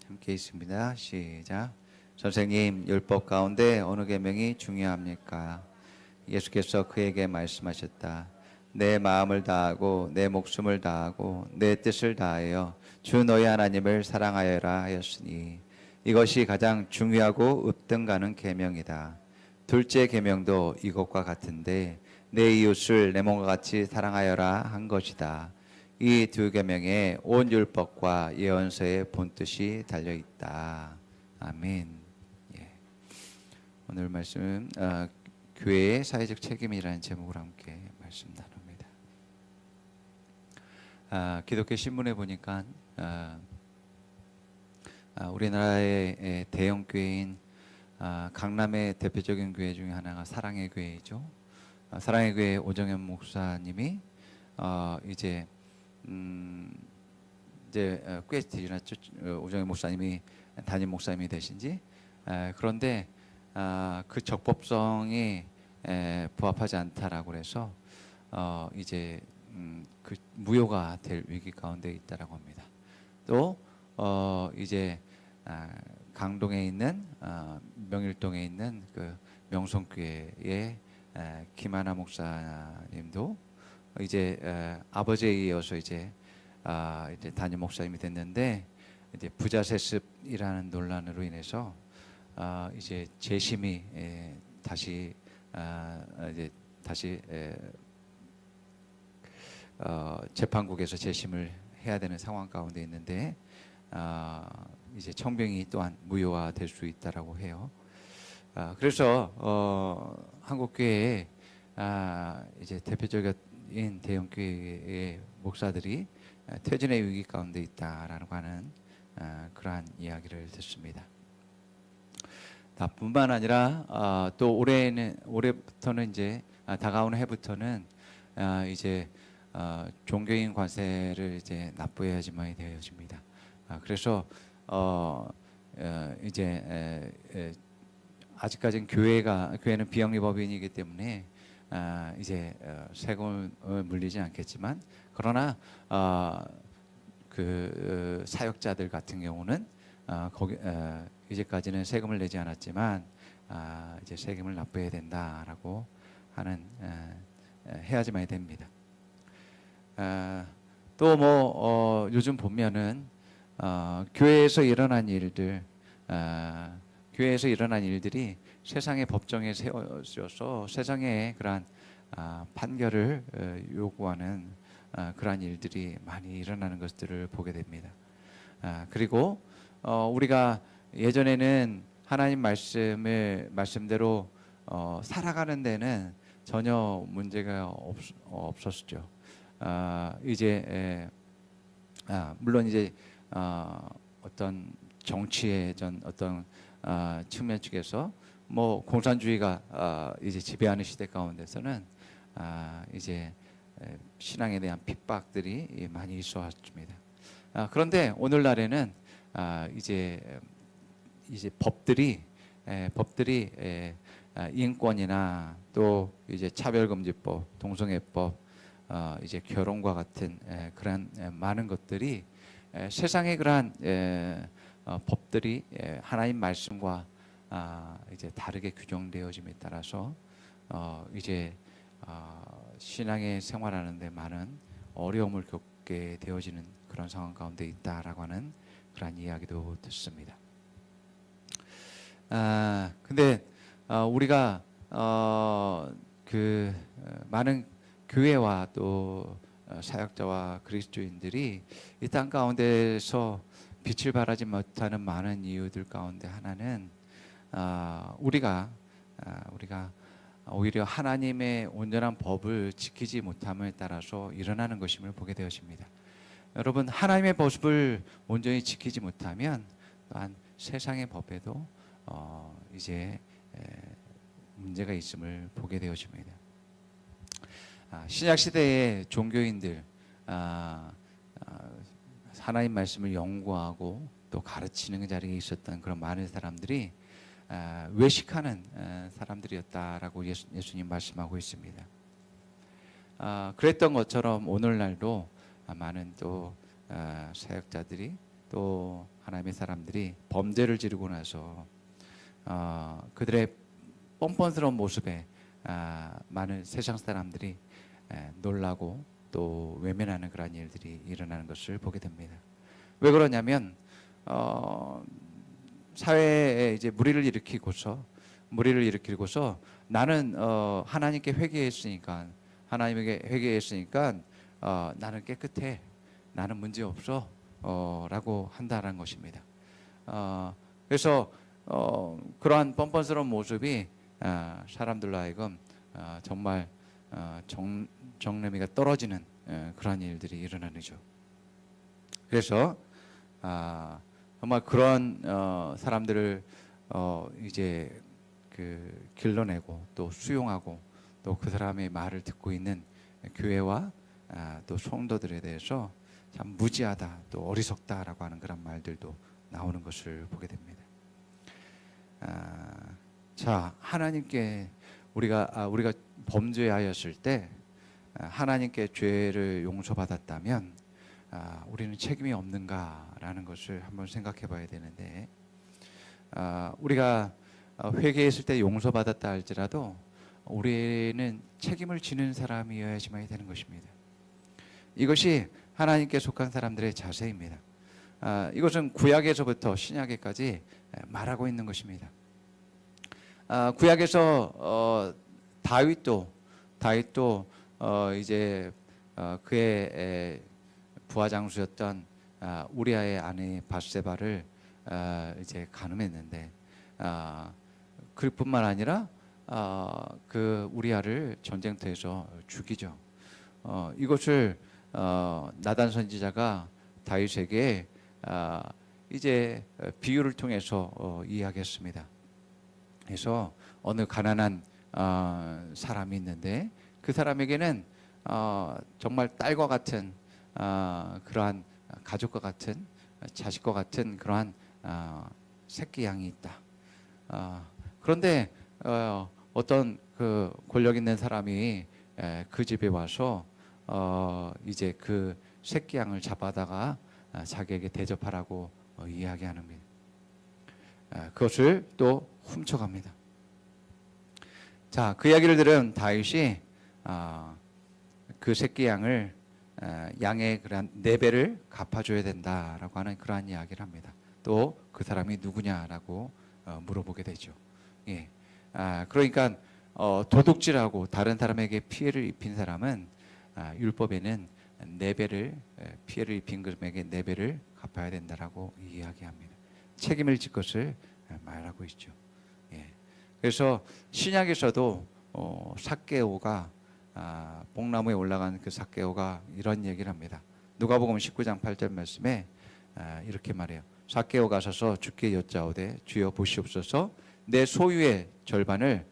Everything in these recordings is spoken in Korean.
함께 있습니다. 시작. 선생님, 율법 가운데 어느 계명이 중요합니까? 예수께서 그에게 말씀하셨다. 내 마음을 다하고 내 목숨을 다하고 내 뜻을 다하여 주 너희 하나님을 사랑하여라 하였으니 이것이 가장 중요하고 읍등가는 계명이다. 둘째 계명도 이것과 같은데 내 이웃을 내 몸과 같이 사랑하여라 한 것이다. 이 두 계명에 온 율법과 예언서의 본뜻이 달려 있다. 아멘. 예. 오늘 말씀은 교회의 사회적 책임이라는 제목으로 함께 말씀 나눕니다. 기독교 신문에 보니까 우리나라의 대형 교회인 강남의 대표적인 교회 중에 하나가 사랑의 교회이죠. 사랑의 교회 오정현 목사님이 이제 꽤 지났죠. 오정현 목사님이 담임 목사님이 되신지. 그런데 그 적법성이 부합하지 않다라고 해서 이제 그 무효가 될 위기 가운데 있다라고 합니다. 또 이제 강동에 있는 명일동에 있는 그 명성교회의 김하나 목사님도 이제 아버지에 이어서 이제 담임 목사님이 됐는데 이제 부자 세습이라는 논란으로 인해서 이제 재심이 다시 재판국에서 재심을 해야 되는 상황 가운데 있는데 이제 청병이 또한 무효화될 수 있다라고 해요. 그래서 한국 교회에 이제 대표적인 대형 교회의 목사들이 퇴진의 위기 가운데 있다라고 하는 그러한 이야기를 듣습니다. 뿐만 아니라 또 올해부터는 이제 다가오는 해부터는 이제 종교인 관세를 이제 납부해야지만이 되어집니다. 그래서 이제 아직까지는 교회는 비영리법인이기 때문에 이제 세금을 물리지 않겠지만 그러나 그 사역자들 같은 경우는 이제까지는 세금을 내지 않았지만 이제 세금을 납부해야 된다라고 하는 해야지만이 됩니다. 또 뭐 요즘 보면은 교회에서 일어난 일들이 세상의 법정에 세워져서 세상의 그러한 판결을 요구하는 그러한 일들이 많이 일어나는 것들을 보게 됩니다. 그리고 우리가 예전에는 하나님 말씀대로 살아가는 데는 전혀 문제가 없었죠. 이제 물론 이제 어떤 정치의 어떤 측면 측에서 뭐 공산주의가 이제 지배하는 시대 가운데서는 이제 신앙에 대한 핍박들이 많이 있어 왔습니다. 그런데 오늘날에는 이제 법들이 인권이나 또 이제 차별금지법, 동성애법, 이제 결혼과 같은 그러한 많은 것들이 세상의 그러한 법들이 하나님 말씀과 이제 다르게 규정되어짐에 따라서 이제 신앙의 생활하는데 많은 어려움을 겪게 되어지는 그런 상황 가운데 있다라고 하는 그런 이야기도 듣습니다. 근데 우리가 그 많은 교회와 또 사역자와 그리스도인들이 이 땅 가운데서 빛을 발하지 못하는 많은 이유들 가운데 하나는 우리가 오히려 하나님의 온전한 법을 지키지 못함에 따라서 일어나는 것임을 보게 되었습니다. 여러분, 하나님의 법을 온전히 지키지 못하면 또한 세상의 법에도 이제 문제가 있음을 보게 되었습니다. 신약 시대의 종교인들 하나님 말씀을 연구하고 또 가르치는 자리에 있었던 그런 많은 사람들이 외식하는 사람들이었다라고 예수님 말씀하고 있습니다. 그랬던 것처럼 오늘날도 많은 또 사역자들이 또 하나님의 사람들이 범죄를 지르고 나서 그들의 뻔뻔스러운 모습에 많은 세상 사람들이 놀라고 또 외면하는 그런 일들이 일어나는 것을 보게 됩니다. 왜 그러냐면 사회에 이제 무리를 일으키고서 나는 하나님께 회개했으니까 나는 깨끗해, 나는 문제 없어 라고 한다는 것입니다. 그래서 그러한 뻔뻔스러운 모습이 사람들로 하여금 정말 정내미가 떨어지는 그러한 일들이 일어나는 거죠. 그래서 정말 그런 사람들을 이제 그 길러내고 또 수용하고 또 그 사람의 말을 듣고 있는 교회와 또 성도들에 대해서 참 무지하다 또 어리석다라고 하는 그런 말들도 나오는 것을 보게 됩니다. 자, 하나님께 우리가 범죄하였을 때 하나님께 죄를 용서받았다면 우리는 책임이 없는가라는 것을 한번 생각해 봐야 되는데, 우리가 회개했을 때 용서받았다 할지라도 우리는 책임을 지는 사람이어야지만 되는 것입니다. 이것이 하나님께 속한 사람들의 자세입니다. 이것은 구약에서부터 신약에까지 말하고 있는 것입니다. 구약에서 다윗도 이제 그의 부하장수였던 우리아의 아내 밧세바를 이제 간음했는데, 그뿐만 아니라 그 우리아를 전쟁터에서 죽이죠. 이것을 나단 선지자가 다윗에게 이제 비유를 통해서 이야기했습니다. 그래서 어느 가난한 사람이 있는데 그 사람에게는 정말 딸과 같은 그러한 가족과 같은 자식과 같은 그러한 새끼 양이 있다. 그런데 어떤 그 권력 있는 사람이 그 집에 와서 이제 그 새끼 양을 잡아다가 자기에게 대접하라고 이야기하는 겁니다. 그것을 또 훔쳐갑니다. 자, 그 이야기를 들은 다윗이 그 새끼 양을 양의 그러한 4배를 갚아줘야 된다라고 하는 그러한 이야기를 합니다. 또 그 사람이 누구냐라고 물어보게 되죠. 예. 그러니까 도둑질하고 다른 사람에게 피해를 입힌 사람은 율법에는 4배를 피해를 입힌 금액의 4배를 갚아야 된다라고 이야기합니다. 책임을 질 것을 말하고 있죠. 예. 그래서 신약에서도 삭개오가 뽕나무에 올라간 그 삭개오가 이런 얘기를 합니다. 누가복음 19장 8절 말씀에 이렇게 말해요. 삭개오가 서서 주께 여짜오되 주여 보시옵소서 내 소유의 절반을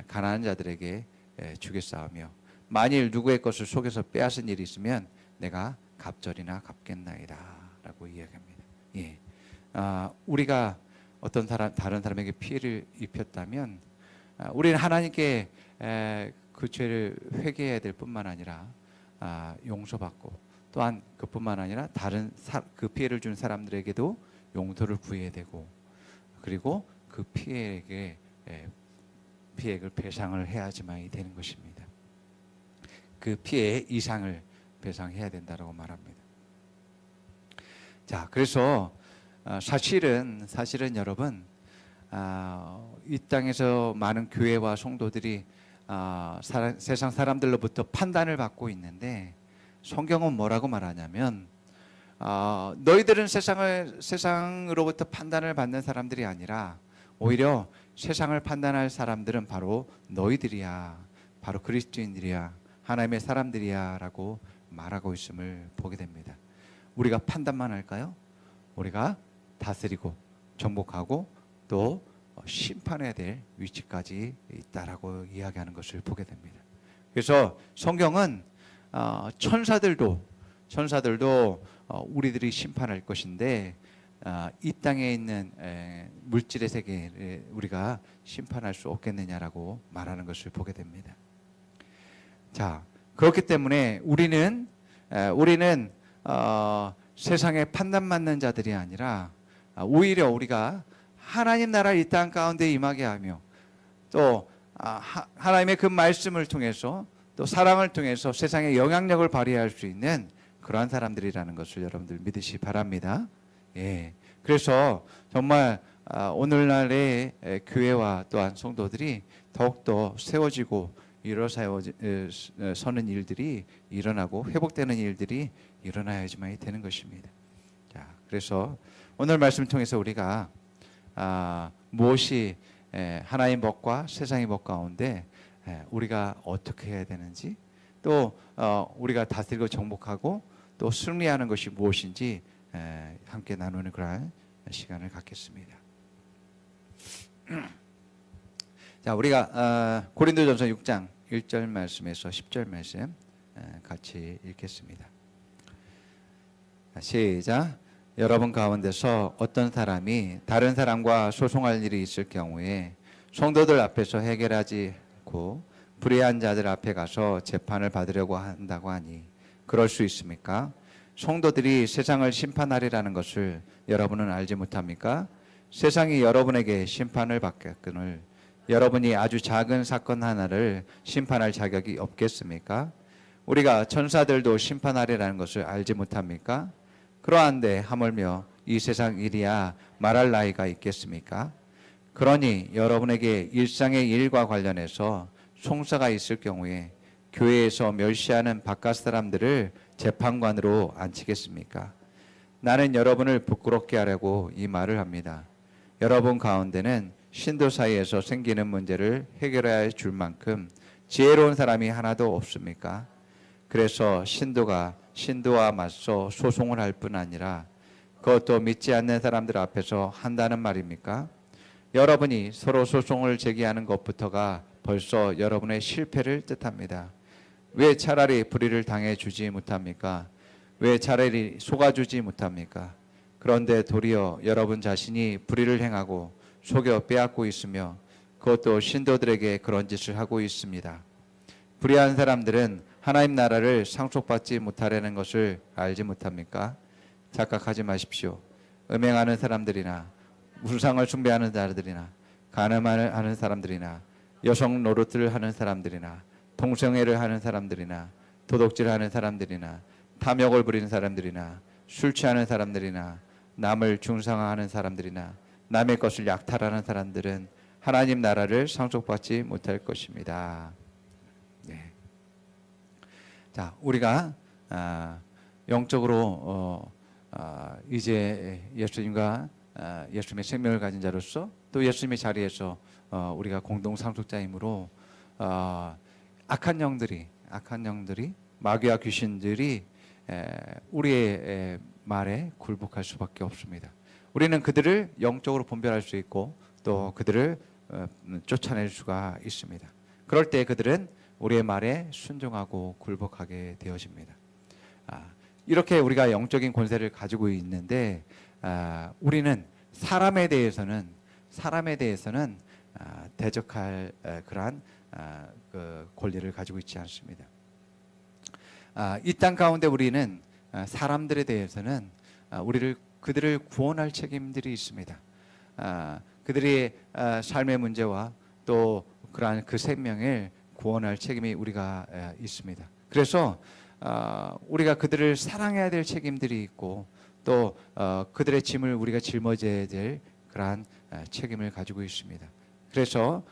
가난한 자들에게 주겠사오며 만일 누구의 것을 속여서 빼앗은 일이 있으면 내가 갑절이나 갚겠나이다 라고 이야기합니다. 예. 우리가 어떤 다른 사람에게 피해를 입혔다면 우리는 하나님께 그 죄를 회개해야 될 뿐만 아니라 용서받고 또한 그뿐만 아니라 다른 그 피해를 준 사람들에게도 용서를 구해야 되고 그리고 그 피해액을 배상을 해야지만이 되는 것입니다. 그 피해의 이상을 배상해야 된다고 말합니다. 자, 그래서 사실은 여러분 이 땅에서 많은 교회와 성도들이 세상 사람들로부터 판단을 받고 있는데 성경은 뭐라고 말하냐면 너희들은 세상으로부터 판단을 받는 사람들이 아니라 오히려 세상을 판단할 사람들은 바로 너희들이야, 바로 그리스도인들이야, 하나님의 사람들이야 라고 말하고 있음을 보게 됩니다. 우리가 판단만 할까요? 우리가 다스리고 정복하고 또 심판해야 될 위치까지 있다라고 이야기하는 것을 보게 됩니다. 그래서 성경은 천사들도 우리들이 심판할 것인데 이 땅에 있는 물질의 세계를 우리가 심판할 수 없겠느냐라고 말하는 것을 보게 됩니다. 자, 그렇기 때문에 우리는 세상에 판단받는 자들이 아니라 오히려 우리가 하나님 나라 이 땅 가운데 임하게 하며 또 하나님의 그 말씀을 통해서 또 사랑을 통해서 세상에 영향력을 발휘할 수 있는 그러한 사람들이라는 것을 여러분들 믿으시 바랍니다. 예. 그래서 정말 오늘날의 교회와 또한 성도들이 더욱더 세워지고 서는 일들이 일어나고 회복되는 일들이 일어나야지만 되는 것입니다. 자, 그래서 오늘 말씀을 통해서 우리가 무엇이 하나님의 법과 세상의 법 가운데 우리가 어떻게 해야 되는지 또 우리가 다스리고 정복하고 또 승리하는 것이 무엇인지 함께 나누는 그런 시간을 갖겠습니다. 자, 우리가 고린도전서 6장 1절 말씀에서 10절 말씀 같이 읽겠습니다. 시작. 여러분 가운데서 어떤 사람이 다른 사람과 소송할 일이 있을 경우에 성도들 앞에서 해결하지 않고 불의한 자들 앞에 가서 재판을 받으려고 한다고 하니 그럴 수 있습니까? 성도들이 세상을 심판하리라는 것을 여러분은 알지 못합니까? 세상이 여러분에게 심판을 받겠거늘 여러분이 아주 작은 사건 하나를 심판할 자격이 없겠습니까? 우리가 천사들도 심판하리라는 것을 알지 못합니까? 그러한데 하물며 이 세상 일이야 말할 나이가 있겠습니까? 그러니 여러분에게 일상의 일과 관련해서 송사가 있을 경우에 교회에서 멸시하는 바깥 사람들을 재판관으로 앉히겠습니까? 나는 여러분을 부끄럽게 하려고 이 말을 합니다. 여러분 가운데는 신도 사이에서 생기는 문제를 해결해 줄 만큼 지혜로운 사람이 하나도 없습니까? 그래서 신도와 맞서 소송을 할 뿐 아니라 그것도 믿지 않는 사람들 앞에서 한다는 말입니까? 여러분이 서로 소송을 제기하는 것부터가 벌써 여러분의 실패를 뜻합니다. 왜 차라리 불의를 당해 주지 못합니까? 왜 차라리 속아주지 못합니까? 그런데 도리어 여러분 자신이 불의를 행하고 속여 빼앗고 있으며 그것도 신도들에게 그런 짓을 하고 있습니다. 불의한 사람들은 하나님 나라를 상속받지 못하려는 것을 알지 못합니까? 착각하지 마십시오. 음행하는 사람들이나 우상을 숭배하는 자들이나 간음하는 사람들이나 여성 노릇을 하는 사람들이나 동성애를 하는 사람들이나 도둑질하는 사람들이나 탐욕을 부리는 사람들이나 술 취하는 사람들이나 남을 중상화하는 사람들이나 남의 것을 약탈하는 사람들은 하나님 나라를 상속받지 못할 것입니다. 네. 자, 우리가 영적으로 이제 예수님과 예수님의 생명을 가진 자로서 또 예수님의 자리에서 우리가 공동 상속자이므로 악한 영들이 마귀와 귀신들이 우리의 말에 굴복할 수밖에 없습니다. 우리는 그들을 영적으로 분별할 수 있고 또 그들을 쫓아낼 수가 있습니다. 그럴 때 그들은 우리의 말에 순종하고 굴복하게 되어집니다. 이렇게 우리가 영적인 권세를 가지고 있는데 우리는 사람에 대해서는 대적할 그러한 그 권리를 가지고 있지 않습니다. 이 땅 가운데 우리는 사람들에 대해서는 그들을 구원할 책임들이 있습니다. 그들의 삶의 문제와 또 그러한 그 생명을 구원할 책임이 우리가 있습니다. 그래서 우리가 그들을 사랑해야 될 책임들이 있고 또 그들의 짐을 우리가 짊어져야 될 그러한 책임을 가지고 있습니다. 그래서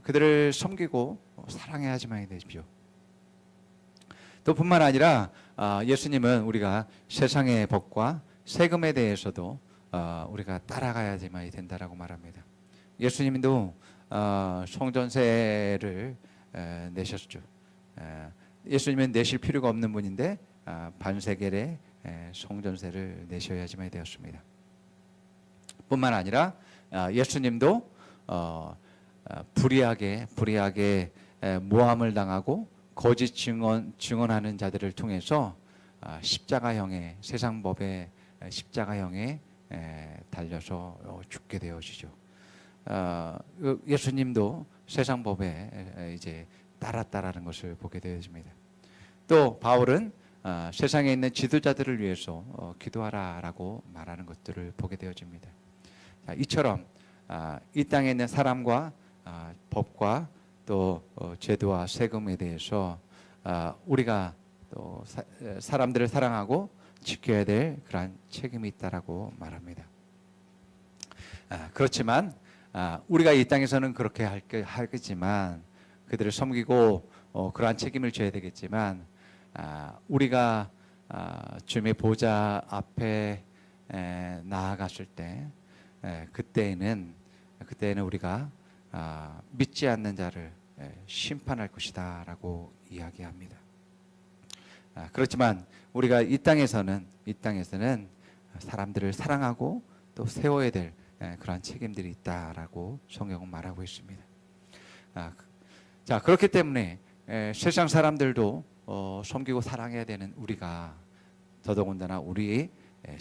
그들을 섬기고 사랑해야지만 되십시오. 또 뿐만 아니라 예수님은 우리가 세상의 법과 세금에 대해서도 우리가 따라가야지만 된다라고 말합니다. 예수님도 성전세를 내셨죠. 예수님은 내실 필요가 없는 분인데 반세겔의 성전세를 내셔야지만 되었습니다. 뿐만 아니라 예수님도 불의하게 모함을 당하고 거짓 증언하는 자들을 통해서 십자가형의 세상법의 십자가형에 달려서 죽게 되어지죠. 예수님도 세상법에 이제 따랐다라는 것을 보게 되어집니다. 또 바울은 세상에 있는 지도자들을 위해서 기도하라라고 말하는 것들을 보게 되어집니다. 자, 이처럼 이 땅에 있는 사람과 법과 또 제도와 세금에 대해서 우리가 또 사람들을 사랑하고 지켜야 될 그러한 책임이 있다라고 말합니다. 그렇지만 우리가 이 땅에서는 그렇게 하겠지만 그들을 섬기고 그러한 책임을 져야 되겠지만 우리가 주님의 보좌 앞에 나아갔을 때 그때에는 우리가 믿지 않는 자를 심판할 것이다라고 이야기합니다. 그렇지만 우리가 이 땅에서는 사람들을 사랑하고 또 세워야 될 그러한 책임들이 있다라고 성경은 말하고 있습니다. 자, 그렇기 때문에 세상 사람들도 섬기고 사랑해야 되는 우리가 더더군다나 우리의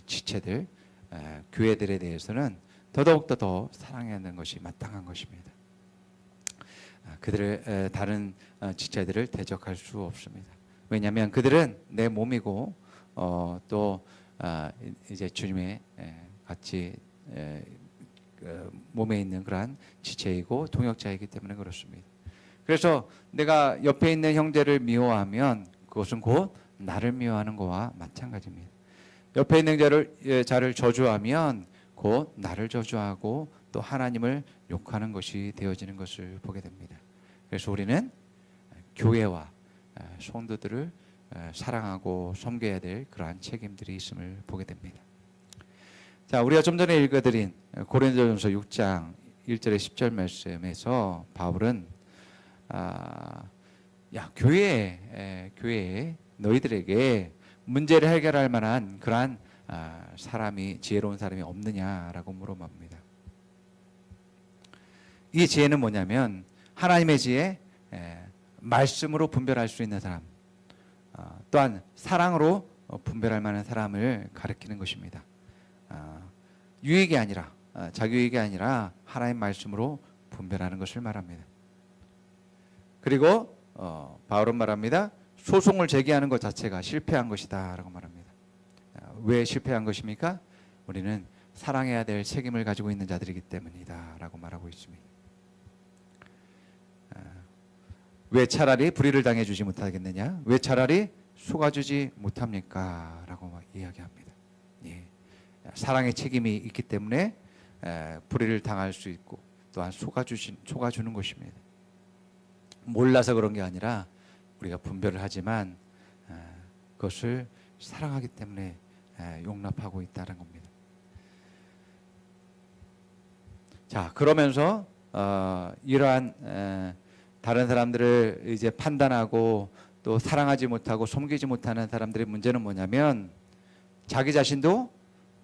지체들, 교회들에 대해서는 더더욱더 더 사랑해야 하는 것이 마땅한 것입니다. 그들을 다른 지체들을 대적할 수 없습니다. 왜냐하면 그들은 내 몸이고 또 이제 주님의 같이 몸에 있는 그러한 지체이고 동역자이기 때문에 그렇습니다. 그래서 내가 옆에 있는 형제를 미워하면 그것은 곧 나를 미워하는 것과 마찬가지입니다. 옆에 있는 자를 저주하면 곧 나를 저주하고 또 하나님을 욕하는 것이 되어지는 것을 보게 됩니다. 그래서 우리는 교회와 성도들을 사랑하고 섬겨야 될 그러한 책임들이 있음을 보게 됩니다. 자, 우리가 좀 전에 읽어드린 고린도전서 6장 1절에 10절 말씀에서 바울은 교회에 너희들에게 문제를 해결할 만한 그러한 지혜로운 사람이 없느냐라고 물어봅니다. 이 지혜는 뭐냐면 하나님의 지혜, 말씀으로 분별할 수 있는 사람, 또한 사랑으로 분별할 만한 사람을 가리키는 것입니다. 유익이 아니라 자기 유익이 아니라 하나님 말씀으로 분별하는 것을 말합니다. 그리고 바울은 말합니다. 소송을 제기하는 것 자체가 실패한 것이다라고 말합니다. 왜 실패한 것입니까? 우리는 사랑해야 될 책임을 가지고 있는 자들이기 때문이다라고 말하고 있습니다. 왜 차라리 불의를 당해주지 못하겠느냐? 왜 차라리 속아주지 못합니까? 라고 이야기합니다. 예. 사랑의 책임이 있기 때문에 불의를 당할 수 있고 또한 속아주는 것입니다. 몰라서 그런 게 아니라 우리가 분별을 하지만 그것을 사랑하기 때문에 용납하고 있다는 겁니다. 자, 그러면서 이러한 다른 사람들을 이제 판단하고 또 사랑하지 못하고 섬기지 못하는 사람들의 문제는 뭐냐면 자기 자신도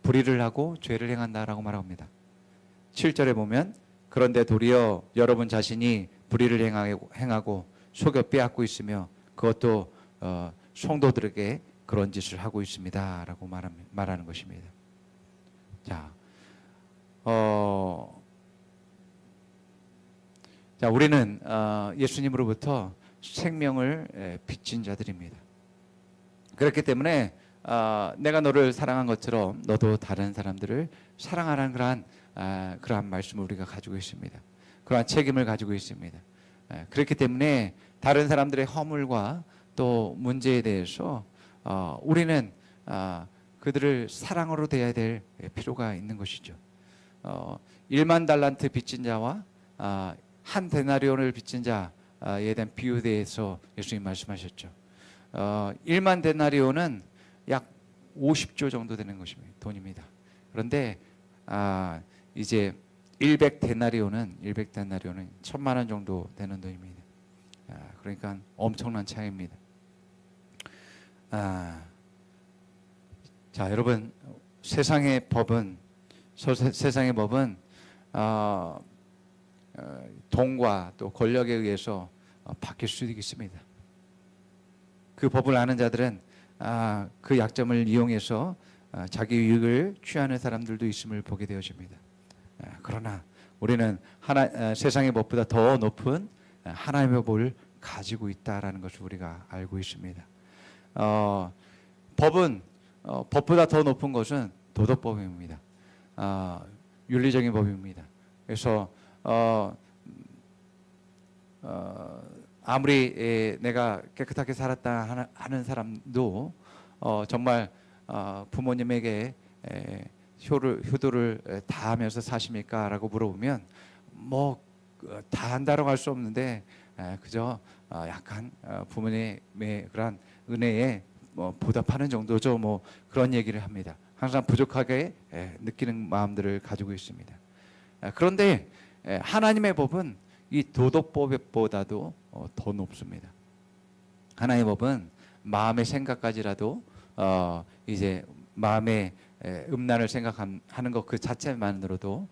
불의를 하고 죄를 행한다라고 말합니다. 7절에 보면 그런데 도리어 여러분 자신이 불의를 행하고 속여 빼앗고 있으며 그것도 성도들에게 그런 짓을 하고 있습니다라고 말하는 것입니다. 자, 우리는 예수님으로부터 생명을 빚진 자들입니다. 그렇기 때문에 내가 너를 사랑한 것처럼 너도 다른 사람들을 사랑하라는 그러한 말씀을 우리가 가지고 있습니다. 그러한 책임을 가지고 있습니다. 그렇기 때문에 다른 사람들의 허물과 또 문제에 대해서 우리는 그들을 사랑으로 대해야 될 필요가 있는 것이죠. 1만 달란트 빚진 자와 한 데나리온을 빚진 자에 대한 비유에 대해서 예수님 말씀하셨죠. 1만 데나리온은 약 50조 정도 되는 것입니다. 돈입니다. 그런데 이제 100데나리온은 1,000만 원 정도 되는 돈입니다. 그러니까 엄청난 차이입니다. 자, 여러분, 세상의 법은 돈과 또 권력에 의해서 바뀔 수도 있습니다. 그 법을 아는 자들은 그 약점을 이용해서 자기 유익을 취하는 사람들도 있음을 보게 되어집니다. 그러나 우리는 세상의 법보다 더 높은 하나님의 법을 가지고 있다라는 것을 우리가 알고 있습니다. 법은 법보다 더 높은 것은 도덕법입니다. 윤리적인 법입니다. 그래서 아무리 내가 깨끗하게 살았다 하는 사람도 정말 부모님에게 효도를 다하면서 사십니까? 라고 물어보면 뭐 다 한다고 할 수 없는데 그저 약간 부모님의 그런 은혜에 보답하는 정도죠. 뭐 그런 얘기를 합니다. 항상 부족하게 느끼는 마음들을 가지고 있습니다. 그런데 하나님의 법은 이 도덕법보다도 더 높습니다. 하나님의 법은 마음의 생각까지라도 이제 마음의 음란을 생각하는 것 그 자체만으로도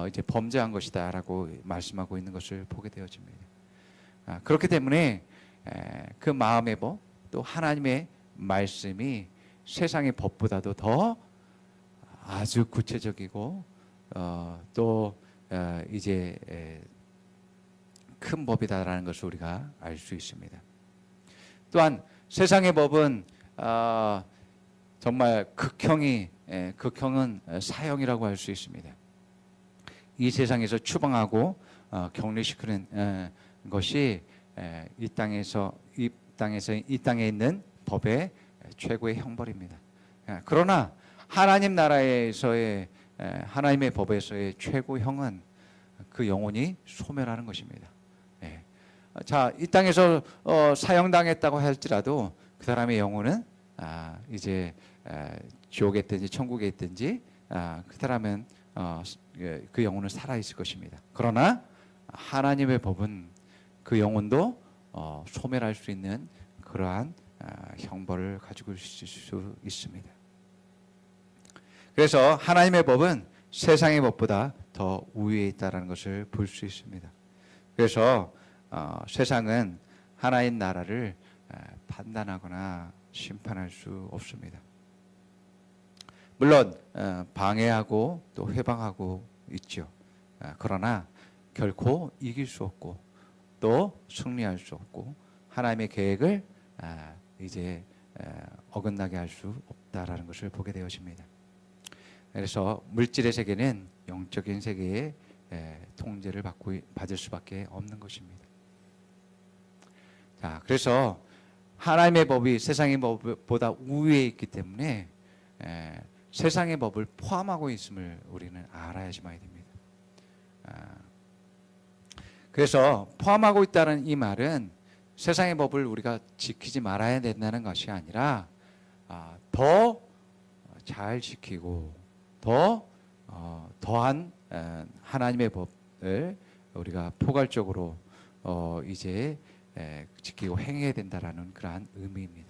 이제 범죄한 것이다라고 말씀하고 있는 것을 보게 되어집니다. 그렇기 때문에 그 마음의 법, 또 하나님의 말씀이 세상의 법보다도 더 아주 구체적이고 또 이제 큰 법이다라는 것을 우리가 알 수 있습니다. 또한 세상의 법은 정말 극형은 사형이라고 할 수 있습니다. 이 세상에서 추방하고 격리시키는 것이 이 땅에 있는 법의 최고의 형벌입니다. 그러나 하나님 나라에서의 하나님의 법에서의 최고형은 그 영혼이 소멸하는 것입니다. 자, 이 땅에서 사형당했다고 할지라도 그 사람의 영혼은 이제 지옥에 있든지 천국에 있든지 그 사람은 그 영혼은 살아 있을 것입니다. 그러나 하나님의 법은 그 영혼도 소멸할 수 있는 그러한 형벌을 가지고 있을 수 있습니다. 그래서 하나님의 법은 세상의 법보다 더 우위에 있다는 것을 볼 수 있습니다. 그래서 세상은 하나님 나라를 판단하거나 심판할 수 없습니다. 물론 방해하고 또 회방하고 있죠. 그러나 결코 이길 수 없고 또 승리할 수 없고 하나님의 계획을 이제 어긋나게 할 수 없다라는 것을 보게 되어집니다. 그래서 물질의 세계는 영적인 세계의 통제를 받을 수밖에 없는 것입니다. 자, 그래서 하나님의 법이 세상의 법보다 우위에 있기 때문에 세상의 법을 포함하고 있음을 우리는 알아야지만이 됩니다. 그래서 포함하고 있다는 이 말은 세상의 법을 우리가 지키지 말아야 된다는 것이 아니라 더 잘 지키고 더한 하나님의 법을 우리가 포괄적으로 이제 지키고 행해야 된다라는 그러한 의미입니다.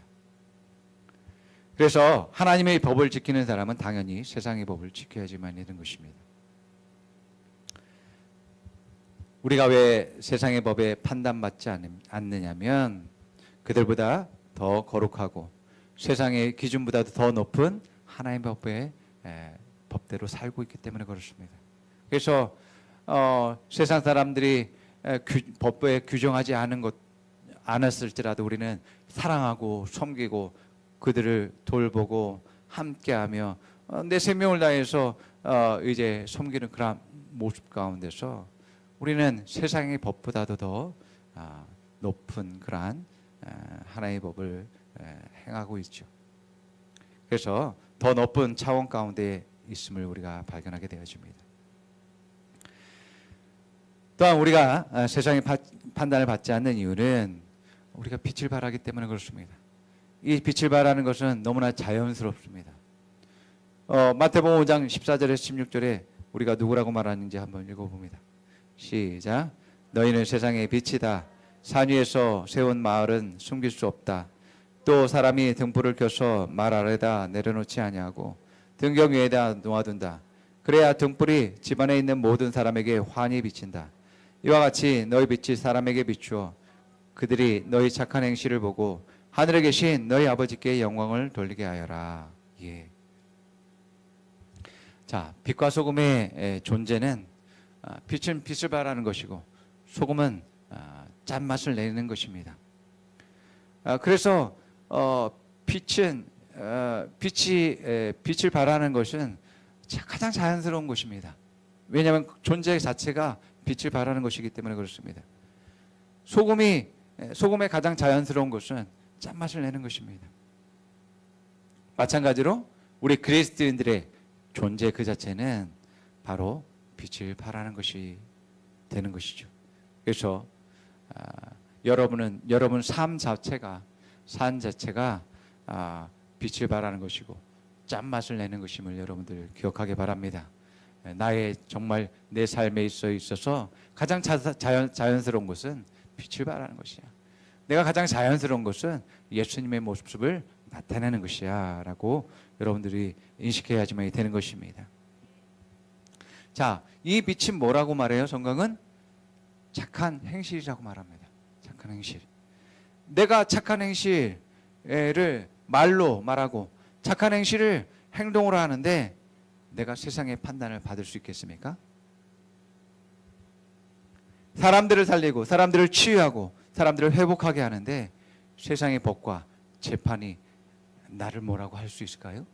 그래서 하나님의 법을 지키는 사람은 당연히 세상의 법을 지켜야지만 되는 것입니다. 우리가 왜 세상의 법에 판단받지 않느냐면 그들보다 더 거룩하고 세상의 기준보다도 더 높은 하나님의 법의 법대로 살고 있기 때문에 그렇습니다. 그래서 세상 사람들이 법에 규정하지 않았을지라도 우리는 사랑하고 섬기고 그들을 돌보고 함께하며 내 생명을 다해서 이제 섬기는 그런 모습 가운데서 우리는 세상의 법보다도 더 높은 그러한 하나님의 법을 행하고 있죠. 그래서 더 높은 차원 가운데 있음을 우리가 발견하게 되어집니다. 또한 우리가 세상의 판단을 받지 않는 이유는 우리가 빛을 발하기 때문에 그렇습니다. 이 빛을 발하는 것은 너무나 자연스럽습니다. 마태복음 5장 14절에서 16절에 우리가 누구라고 말하는지 한번 읽어봅니다. 시작. 너희는 세상의 빛이다. 산 위에서 세운 마을은 숨길 수 없다. 또 사람이 등불을 켜서 말 아래다 내려놓지 아니하고 등경 위에다 놓아둔다. 그래야 등불이 집안에 있는 모든 사람에게 환히 비친다. 이와 같이 너희 빛이 사람에게 비추어 그들이 너희 착한 행실을 보고 하늘에 계신 너희 아버지께 영광을 돌리게 하여라. 예. 자, 빛과 소금의 존재는 빛은 빛을 발하는 것이고 소금은 짠맛을 내는 것입니다. 그래서 빛은 빛을 발하는 것은 가장 자연스러운 것입니다. 왜냐하면 존재 자체가 빛을 발하는 것이기 때문에 그렇습니다. 소금의 가장 자연스러운 것은 짠맛을 내는 것입니다. 마찬가지로 우리 그리스도인들의 존재 그 자체는 바로 빛을 발하는 것이 되는 것이죠. 그래서 여러분 삶 자체가 빛을 발하는 것이고 짠맛을 내는 것임을 여러분들 기억하기 바랍니다. 정말 내 삶에 있어서 가장 자연스러운 것은 빛을 발하는 것이야. 내가 가장 자연스러운 것은 예수님의 모습을 나타내는 것이야 라고 여러분들이 인식해야지만 되는 것입니다. 자, 이 빛은 뭐라고 말해요? 성경은 착한 행실이라고 말합니다. 착한 행실. 내가 착한 행실을 말로 말하고 착한 행실을 행동으로 하는데 내가 세상의 판단을 받을 수 있겠습니까? 사람들을 살리고 사람들을 치유하고 사람들을 회복하게 하는데 세상의 법과 재판이 나를 뭐라고 할 수 있을까요?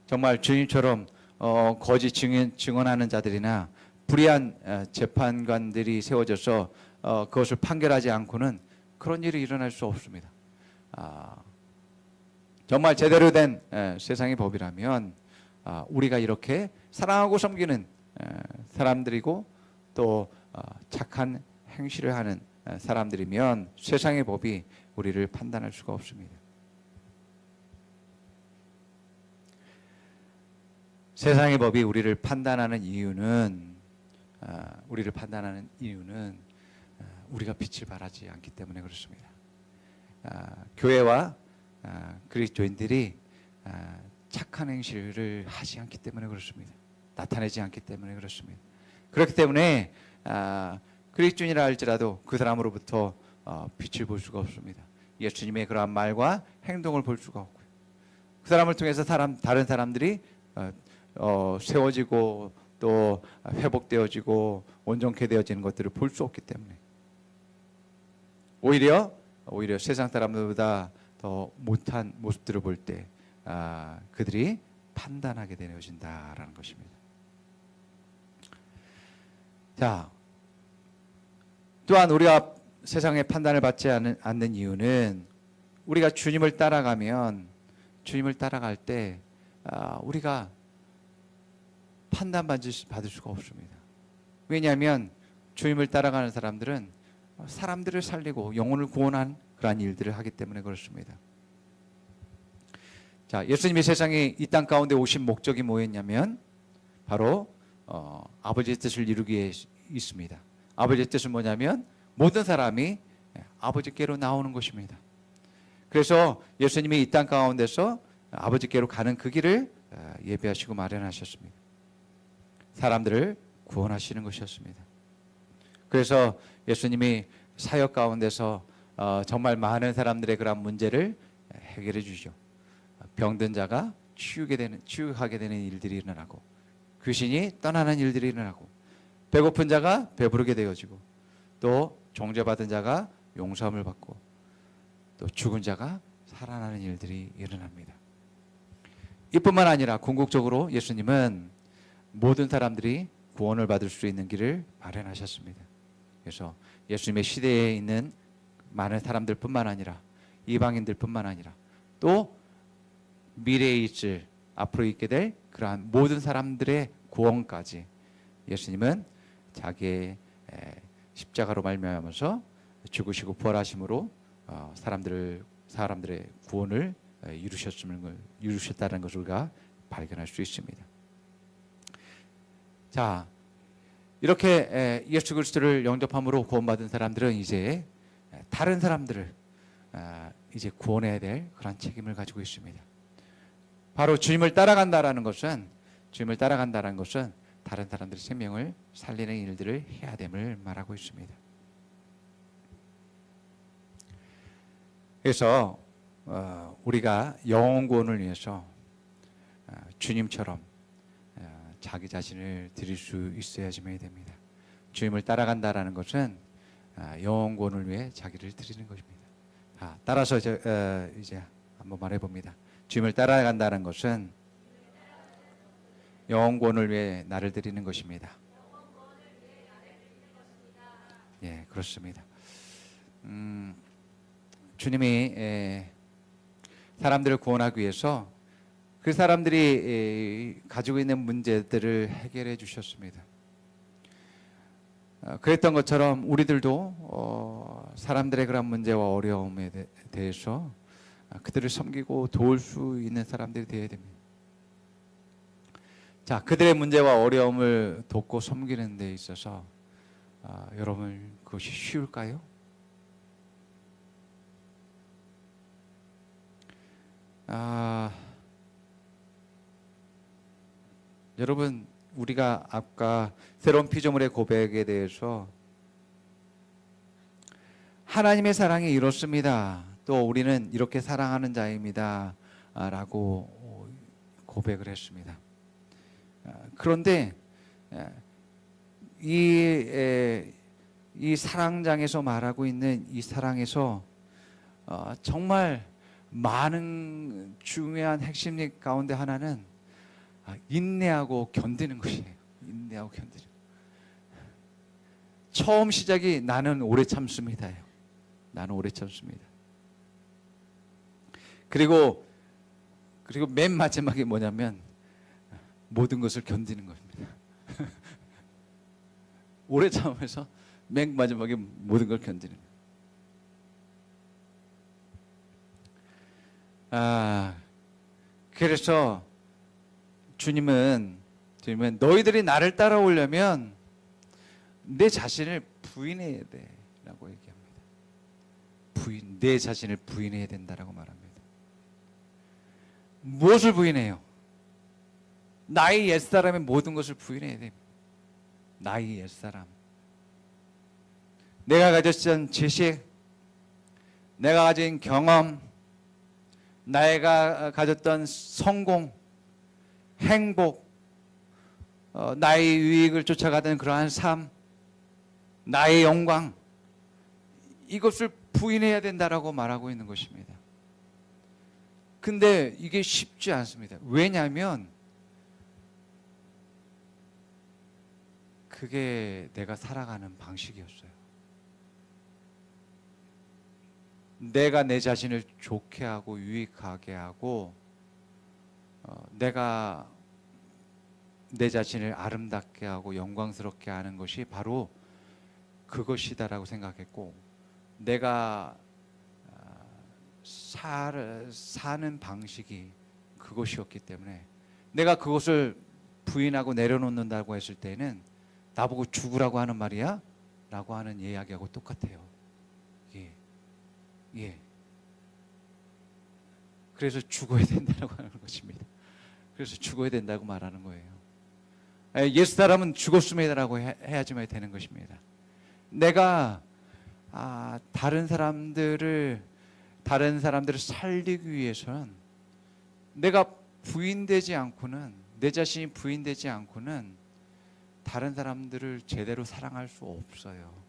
정말 주님처럼 거짓 증언하는 자들이나 불의한 재판관들이 세워져서 그것을 판결하지 않고는 그런 일이 일어날 수 없습니다. 정말 제대로 된 세상의 법이라면 우리가 이렇게 사랑하고 섬기는 사람들이고 또 착한 행실을 하는 사람들이면 세상의 법이 우리를 판단할 수가 없습니다. 세상의 법이 우리를 판단하는 이유는 우리가 빛을 발하지 않기 때문에 그렇습니다. 교회와 그리스도인들이 착한 행실을 하지 않기 때문에 그렇습니다. 나타내지 않기 때문에 그렇습니다. 그렇기 때문에 그리스도인이라 할지라도 그 사람으로부터 빛을 볼 수가 없습니다. 예수님의 그러한 말과 행동을 볼 수가 없고요. 그 사람을 통해서 다른 사람들이 세워지고 또 회복되어지고 온전케 되어지는 것들을 볼 수 없기 때문에 오히려 세상 사람들보다 더 못한 모습들을 볼 때 그들이 판단하게 되어진다라는 것입니다. 자, 또한 우리가 세상의 판단을 받지 않는 이유는 우리가 주님을 따라갈 때 우리가 판단받을 수가 없습니다. 왜냐하면 주님을 따라가는 사람들은 사람들을 살리고 영혼을 구원한 그러한 일들을 하기 때문에 그렇습니다. 자, 예수님이 세상에 이 땅 가운데 오신 목적이 뭐였냐면 바로 아버지의 뜻을 이루기 위해 있습니다. 아버지의 뜻은 뭐냐면 모든 사람이 아버지께로 나오는 것입니다. 그래서 예수님이 이 땅 가운데서 아버지께로 가는 그 길을 예비하시고 마련하셨습니다. 사람들을 구원하시는 것이었습니다. 그래서 예수님이 사역 가운데서 정말 많은 사람들의 그런 문제를 해결해 주죠. 병든 자가 치유하게 되는 일들이 일어나고 귀신이 떠나는 일들이 일어나고 배고픈 자가 배부르게 되어지고 또 정죄받은 자가 용서함을 받고 또 죽은 자가 살아나는 일들이 일어납니다. 이뿐만 아니라 궁극적으로 예수님은 모든 사람들이 구원을 받을 수 있는 길을 마련하셨습니다. 그래서 예수님의 시대에 있는 많은 사람들뿐만 아니라 이방인들뿐만 아니라 또 미래에 있을 앞으로 있게 될 그러한 모든 사람들의 구원까지 예수님은 자기의 십자가로 말미암아서 죽으시고 부활하심으로 사람들의 구원을 이루셨다는 것을 우리가 발견할 수 있습니다. 자, 이렇게 예수 그리스도를 영접함으로 구원받은 사람들은 이제 다른 사람들을 이제 구원해야 될 그런 책임을 가지고 있습니다. 바로 주님을 따라간다라는 것은 다른 사람들의 생명을 살리는 일들을 해야 됨을 말하고 있습니다. 그래서 우리가 영혼 구원을 위해서 주님처럼 자기 자신을 드릴 수 있어야지만 됩니다. 주님을 따라간다라는 것은 영혼 구원을 위해 자기를 드리는 것입니다. 따라서 이제 한번 말해봅니다. 주님을 따라간다는 것은 영혼권을 위해 나를 드리는 것입니다. 예, 그렇습니다. 주님이 사람들을 구원하기 위해서 그 사람들이 가지고 있는 문제들을 해결해 주셨습니다. 그랬던 것처럼 우리들도 사람들의 그런 문제와 어려움에 대해서 그들을 섬기고 도울 수 있는 사람들이 되어야 됩니다. 자, 그들의 문제와 어려움을 돕고 섬기는 데 있어서 여러분 그것이 쉬울까요? 여러분 우리가 아까 새로운 피조물의 고백에 대해서 하나님의 사랑이 이렇습니다. 또 우리는 이렇게 사랑하는 자입니다. 라고 고백을 했습니다. 그런데 이 사랑장에서 말하고 있는 이 사랑에서 정말 많은 중요한 핵심 가운데 하나는 인내하고 견디는 것이에요. 인내하고 견디는. 처음 시작이 나는 오래 참습니다요. 나는 오래 참습니다. 그리고 맨 마지막에 뭐냐면 모든 것을 견디는 겁니다. 오래 참으면서 맨 마지막에 모든 걸 견디는 거예요. 그래서 주님은 너희들이 나를 따라오려면 내 자신을 부인해야 돼 라고 얘기합니다. 내 자신을 부인해야 된다라고 말합니다. 무엇을 부인해요? 나의 옛사람의 모든 것을 부인해야 됩니다. 나의 옛사람. 내가 가졌던 지식, 내가 가진 경험, 내가 가졌던 성공, 행복, 나의 유익을 쫓아가던 그러한 삶, 나의 영광, 이것을 부인해야 된다라고 말하고 있는 것입니다. 근데 이게 쉽지 않습니다. 왜냐하면 그게 내가 살아가는 방식이었어요. 내가 내 자신을 좋게 하고 유익하게 하고 내가 내 자신을 아름답게 하고 영광스럽게 하는 것이 바로 그것이다라고 생각했고, 내가 사는 방식이 그것이었기 때문에 내가 그것을 부인하고 내려놓는다고 했을 때는 나보고 죽으라고 하는 말이야? 라고 하는 이야기하고 똑같아요. 예. 그래서 죽어야 된다고 하는 것입니다. 그래서 죽어야 된다고 말하는 거예요. 옛사람은 죽었음이다라고 해야지만 되는 것입니다. 내가 다른 사람들을 살리기 위해서는 내가 부인되지 않고는, 내 자신이 부인되지 않고는 다른 사람들을 제대로 사랑할 수 없어요.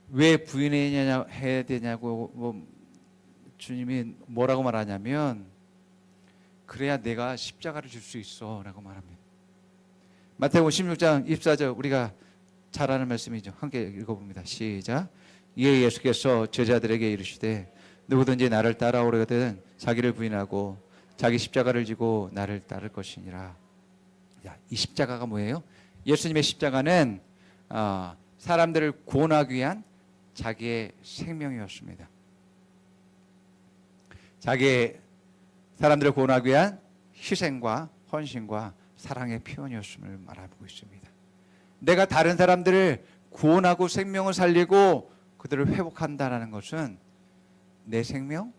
왜 부인해야 되냐고 주님이 뭐라고 말하냐면, 그래야 내가 십자가를 줄 수 있어 라고 말합니다. 마태복음 16장 24절 우리가 잘 아는 말씀이죠. 함께 읽어봅니다. 시작. 이에 예수께서 제자들에게 이르시되 누구든지 나를 따라오려거든 자기를 부인하고 자기 십자가를 지고 나를 따를 것이니라. 이 십자가가 뭐예요? 예수님의 십자가는 사람들을 구원하기 위한 자기의 생명이었습니다. 자기의 사람들을 구원하기 위한 희생과 헌신과 사랑의 표현이었음을 말하고 있습니다. 내가 다른 사람들을 구원하고 생명을 살리고 그들을 회복한다는 것은 내 생명,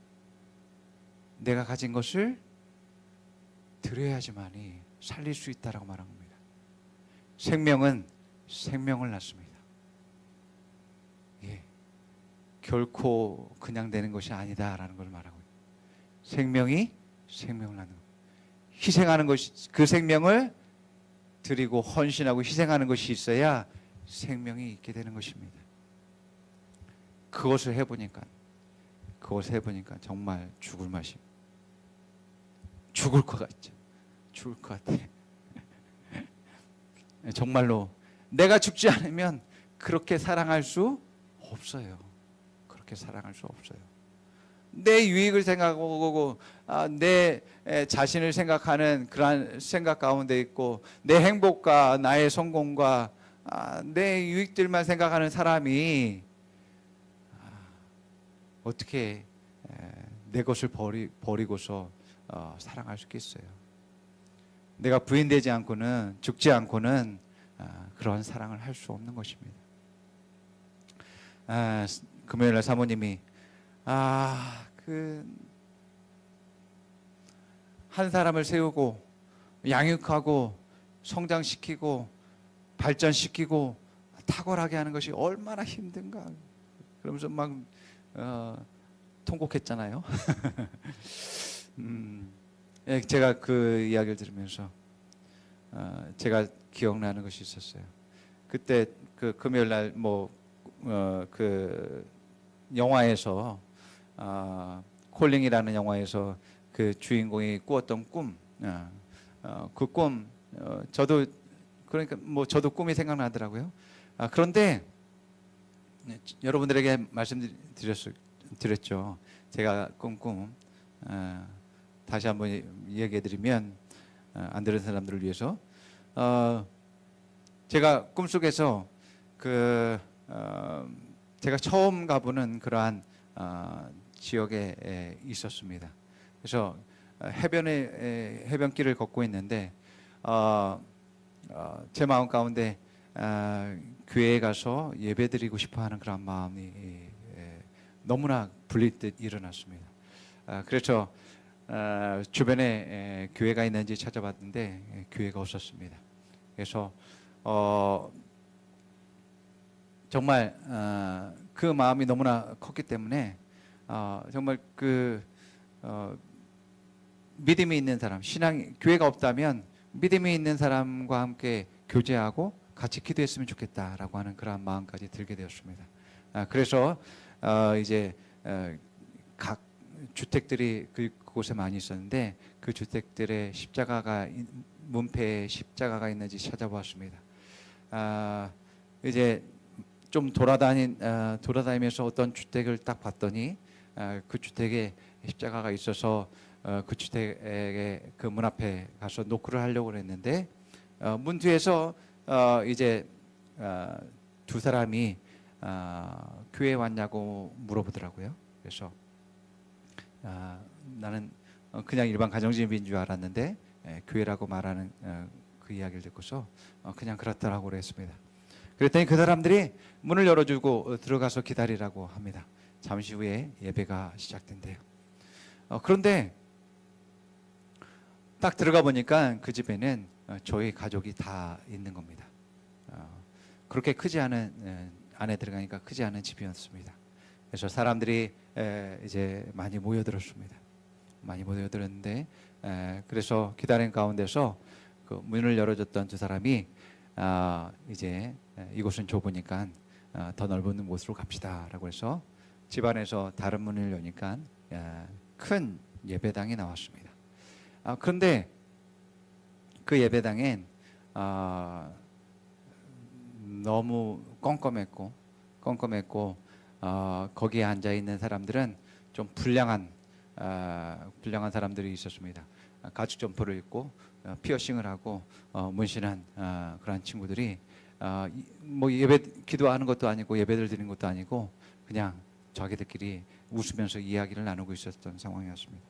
내가 가진 것을 드려야지만이 살릴 수 있다라고 말한 겁니다. 생명은 생명을 낳습니다. 결코 그냥 되는 것이 아니다라는 걸 말하고 있습니다. 생명이 생명을 낳는 것, 희생하는 것이, 그 생명을 드리고 헌신하고 희생하는 것이 있어야 생명이 있게 되는 것입니다. 그것을 해보니까 정말 죽을 맛이, 죽을 것 같죠. 죽을 것 같아. 정말로 내가 죽지 않으면 그렇게 사랑할 수 없어요. 그렇게 사랑할 수 없어요. 내 유익을 생각하고 내 자신을 생각하는 그러한 생각 가운데 있고, 내 행복과 나의 성공과 내 유익들만 생각하는 사람이 어떻게 내 것을 버리고서 사랑할 수 있겠어요? 내가 부인되지 않고는, 죽지 않고는 그러한 사랑을 할 수 없는 것입니다. 금요일날 사모님이 한 사람을 세우고 양육하고 성장시키고 발전시키고 탁월하게 하는 것이 얼마나 힘든가, 그러면서 막 통곡했잖아요. 제가 그 이야기를 들으면서 제가 기억나는 것이 있었어요. 그때 그 금요일날 그 영화에서 콜링이라는 영화에서 그 주인공이 꾸었던 꿈, 그 꿈, 저도 그러니까 저도 꿈이 생각나더라고요. 그런데 여러분들에게 말씀드렸죠. 제가 꾼 꿈, 다시 한번 얘기해드리면 안 들은 사람들을 위해서, 제가 꿈속에서 제가 처음 가보는 그러한 지역에 있었습니다. 그래서 해변길을 걷고 있는데 제 마음 가운데 교회에 가서 예배드리고 싶어하는 그런 마음이 너무나 불릴듯 일어났습니다. 그래서 주변에 교회가 있는지 찾아봤는데 교회가 없었습니다. 그래서 정말 그 마음이 너무나 컸기 때문에 정말 믿음이 있는 사람, 교회가 없다면 믿음이 있는 사람과 함께 교제하고 같이 기도했으면 좋겠다라고 하는 그런 마음까지 들게 되었습니다. 그래서 이제 각 주택들이 그곳에 많이 있었는데 그 주택들의 문패에 십자가가 있는지 찾아보았습니다. 이제 좀 돌아다니면서 어떤 주택을 딱 봤더니 그 주택에 십자가가 있어서 그 주택의 그 문 앞에 가서 노크를 하려고 했는데 문 뒤에서 이제 두 사람이 교회에 왔냐고 물어보더라고요. 그래서 나는 그냥 일반 가정집인 줄 알았는데 교회라고 말하는 그 이야기를 듣고서 그냥 그렇다라고 그랬습니다. 그랬더니 그 사람들이 문을 열어주고 들어가서 기다리라고 합니다. 잠시 후에 예배가 시작된대요. 그런데 딱 들어가 보니까 그 집에는 저희 가족이 다 있는 겁니다. 그렇게 크지 않은, 안에 들어가니까 크지 않은 집이었습니다. 그래서 사람들이 이제 많이 모여들었습니다. 많이 모여들었는데 그래서 기다리는 가운데서 그 문을 열어줬던 두 사람이 이제 이곳은 좁으니까 더 넓은 곳으로 갑시다라고 해서 집 안에서 다른 문을 여니까 큰 예배당이 나왔습니다. 그런데 그 예배당엔 너무 껌껌했고 거기에 앉아 있는 사람들은 좀 불량한 사람들이 있었습니다. 가죽 점퍼를 입고 피어싱을 하고 문신한 그런 친구들이 예배 기도하는 것도 아니고 예배를 드리는 것도 아니고 그냥 자기들끼리 웃으면서 이야기를 나누고 있었던 상황이었습니다.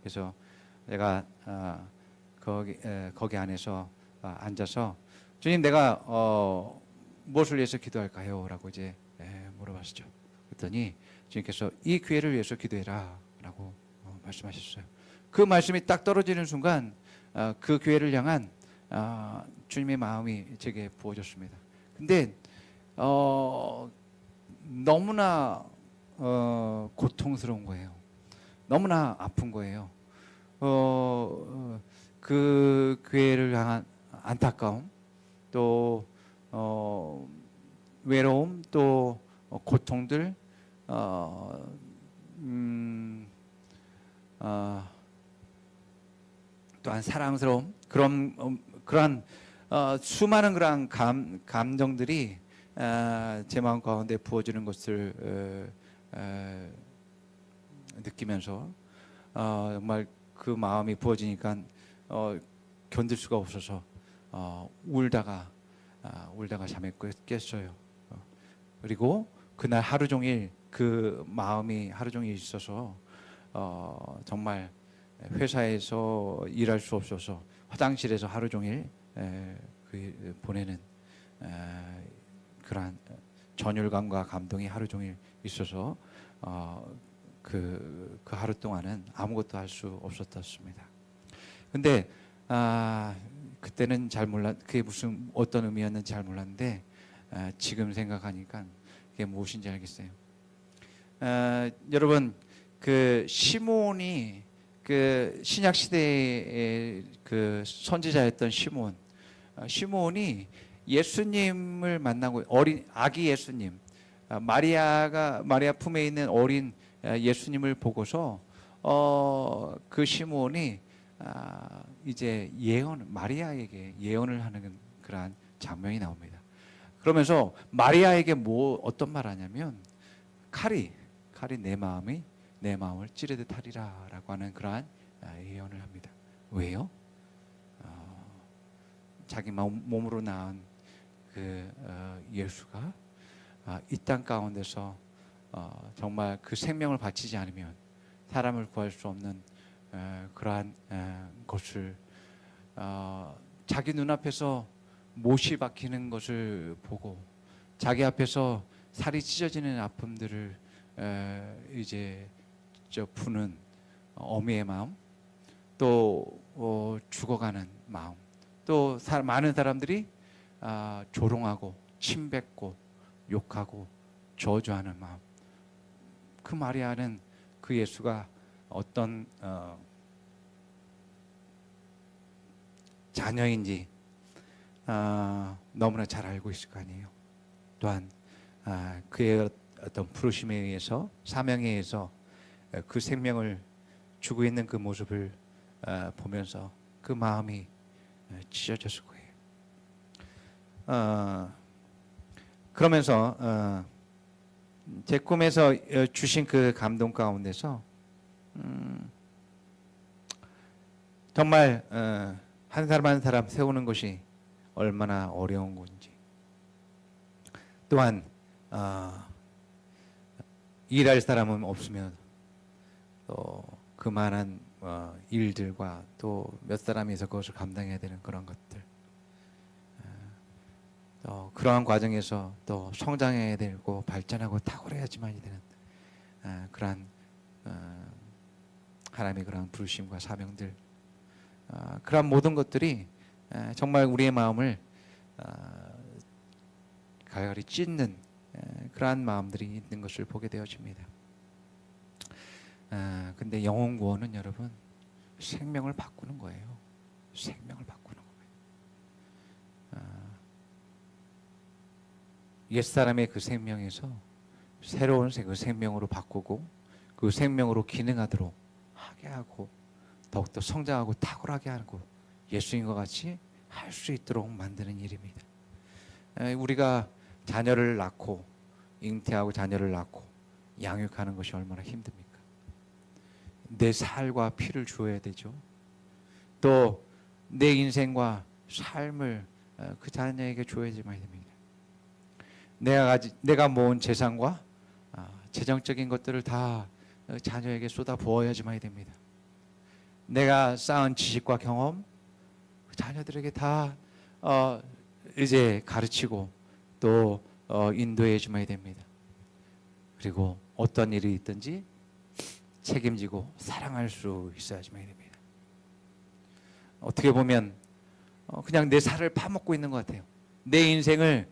그래서 제가 거기 안에서 앉아서 주님, 내가 무엇을 위해서 기도할까요? 라고 이제 물어봤죠. 그랬더니 주님께서 이 기회를 위해서 기도해라 라고 말씀하셨어요. 그 말씀이 딱 떨어지는 순간 그 기회를 향한 주님의 마음이 제게 부어졌습니다. 근데 너무나 고통스러운 거예요. 너무나 아픈 거예요. 그 교회를 향한 안타까움, 또 외로움, 또 고통들, 어, 또한 사랑스러움 그런 수많은 그런 감정들이 제 마음 가운데 부어지는 것을 느끼면서 정말 그 마음이 부어지니까 견딜 수가 없어서 울다가 잠에 깼어요. 그리고 그날 하루 종일 그 마음이 하루 종일 있어서 정말 회사에서 일할 수 없어서 화장실에서 하루 종일 보내는 그러한 전율감과 감동이 하루 종일 있어서 그 하루 동안은 아무것도 할 수 없었습니다. 근데 그때는 잘 그게 무슨 어떤 의미였는지 잘 몰랐는데 지금 생각하니까 그게 무엇인지 알겠어요. 여러분 그 시몬이 그 신약 시대의 그 선지자였던 시몬이 예수님을 만나고 아기 예수님 마리아 품에 있는 어린 예수님을 보고서 그 시몬이 이제 마리아에게 예언을 하는 그러한 장면이 나옵니다. 그러면서 마리아에게 어떤 말 하냐면 칼이 내 마음을 찌르듯 하리라라고 하는 그러한 예언을 합니다. 왜요? 자기 몸으로 낳은 그 예수가 이 땅 가운데서 정말 그 생명을 바치지 않으면 사람을 구할 수 없는 그러한 것을 자기 눈앞에서 못이 박히는 것을 보고 자기 앞에서 살이 찢어지는 아픔들을 이제 푸는 어미의 마음, 또 죽어가는 마음, 또 많은 사람들이 조롱하고 침뱉고 욕하고 저주하는 마음. 그 마리아는 그 예수가 어떤 자녀인지 너무나 잘 알고 있을 거 아니에요. 또한 그의 어떤 부르심에 의해서 사명에 의해서 그 생명을 주고 있는 그 모습을 보면서 그 마음이 찢어졌을 거예요. 그러면서 제 꿈에서 주신 그 감동 가운데서 정말 한 사람 한 사람 세우는 것이 얼마나 어려운 건지, 또한 일할 사람은 없으면 또 그만한 일들과 또 몇 사람이서 그것을 감당해야 되는 그런 것들, 또 그러한 과정에서 또 성장해야 되고 발전하고 탁월해야지만이 되는 그러한 하나님의 그러한 부르심과 사명들, 그러한 모든 것들이 정말 우리의 마음을 갈갈이 찢는 그러한 마음들이 있는 것을 보게 되어집니다. 근데 영혼 구원은 여러분 생명을 바꾸는 거예요. 생명을 바꾸는 거예요. 옛사람의 그 생명에서 새로운 그 생명으로 바꾸고 그 생명으로 기능하도록 하게 하고 더욱더 성장하고 탁월하게 하고 예수님과 같이 할 수 있도록 만드는 일입니다. 우리가 자녀를 낳고 잉태하고 자녀를 낳고 양육하는 것이 얼마나 힘듭니까? 내 살과 피를 주어야 되죠. 또 내 인생과 삶을 그 자녀에게 주어야지만 됩니다. 내가 모은 재산과 재정적인 것들을 다 자녀에게 쏟아 부어야지만 됩니다. 내가 쌓은 지식과 경험 자녀들에게 다 이제 가르치고 또 인도해주면 됩니다. 그리고 어떤 일이 있든지 책임지고 사랑할 수 있어야지만 됩니다. 어떻게 보면 그냥 내 살을 파먹고 있는 것 같아요. 내 인생을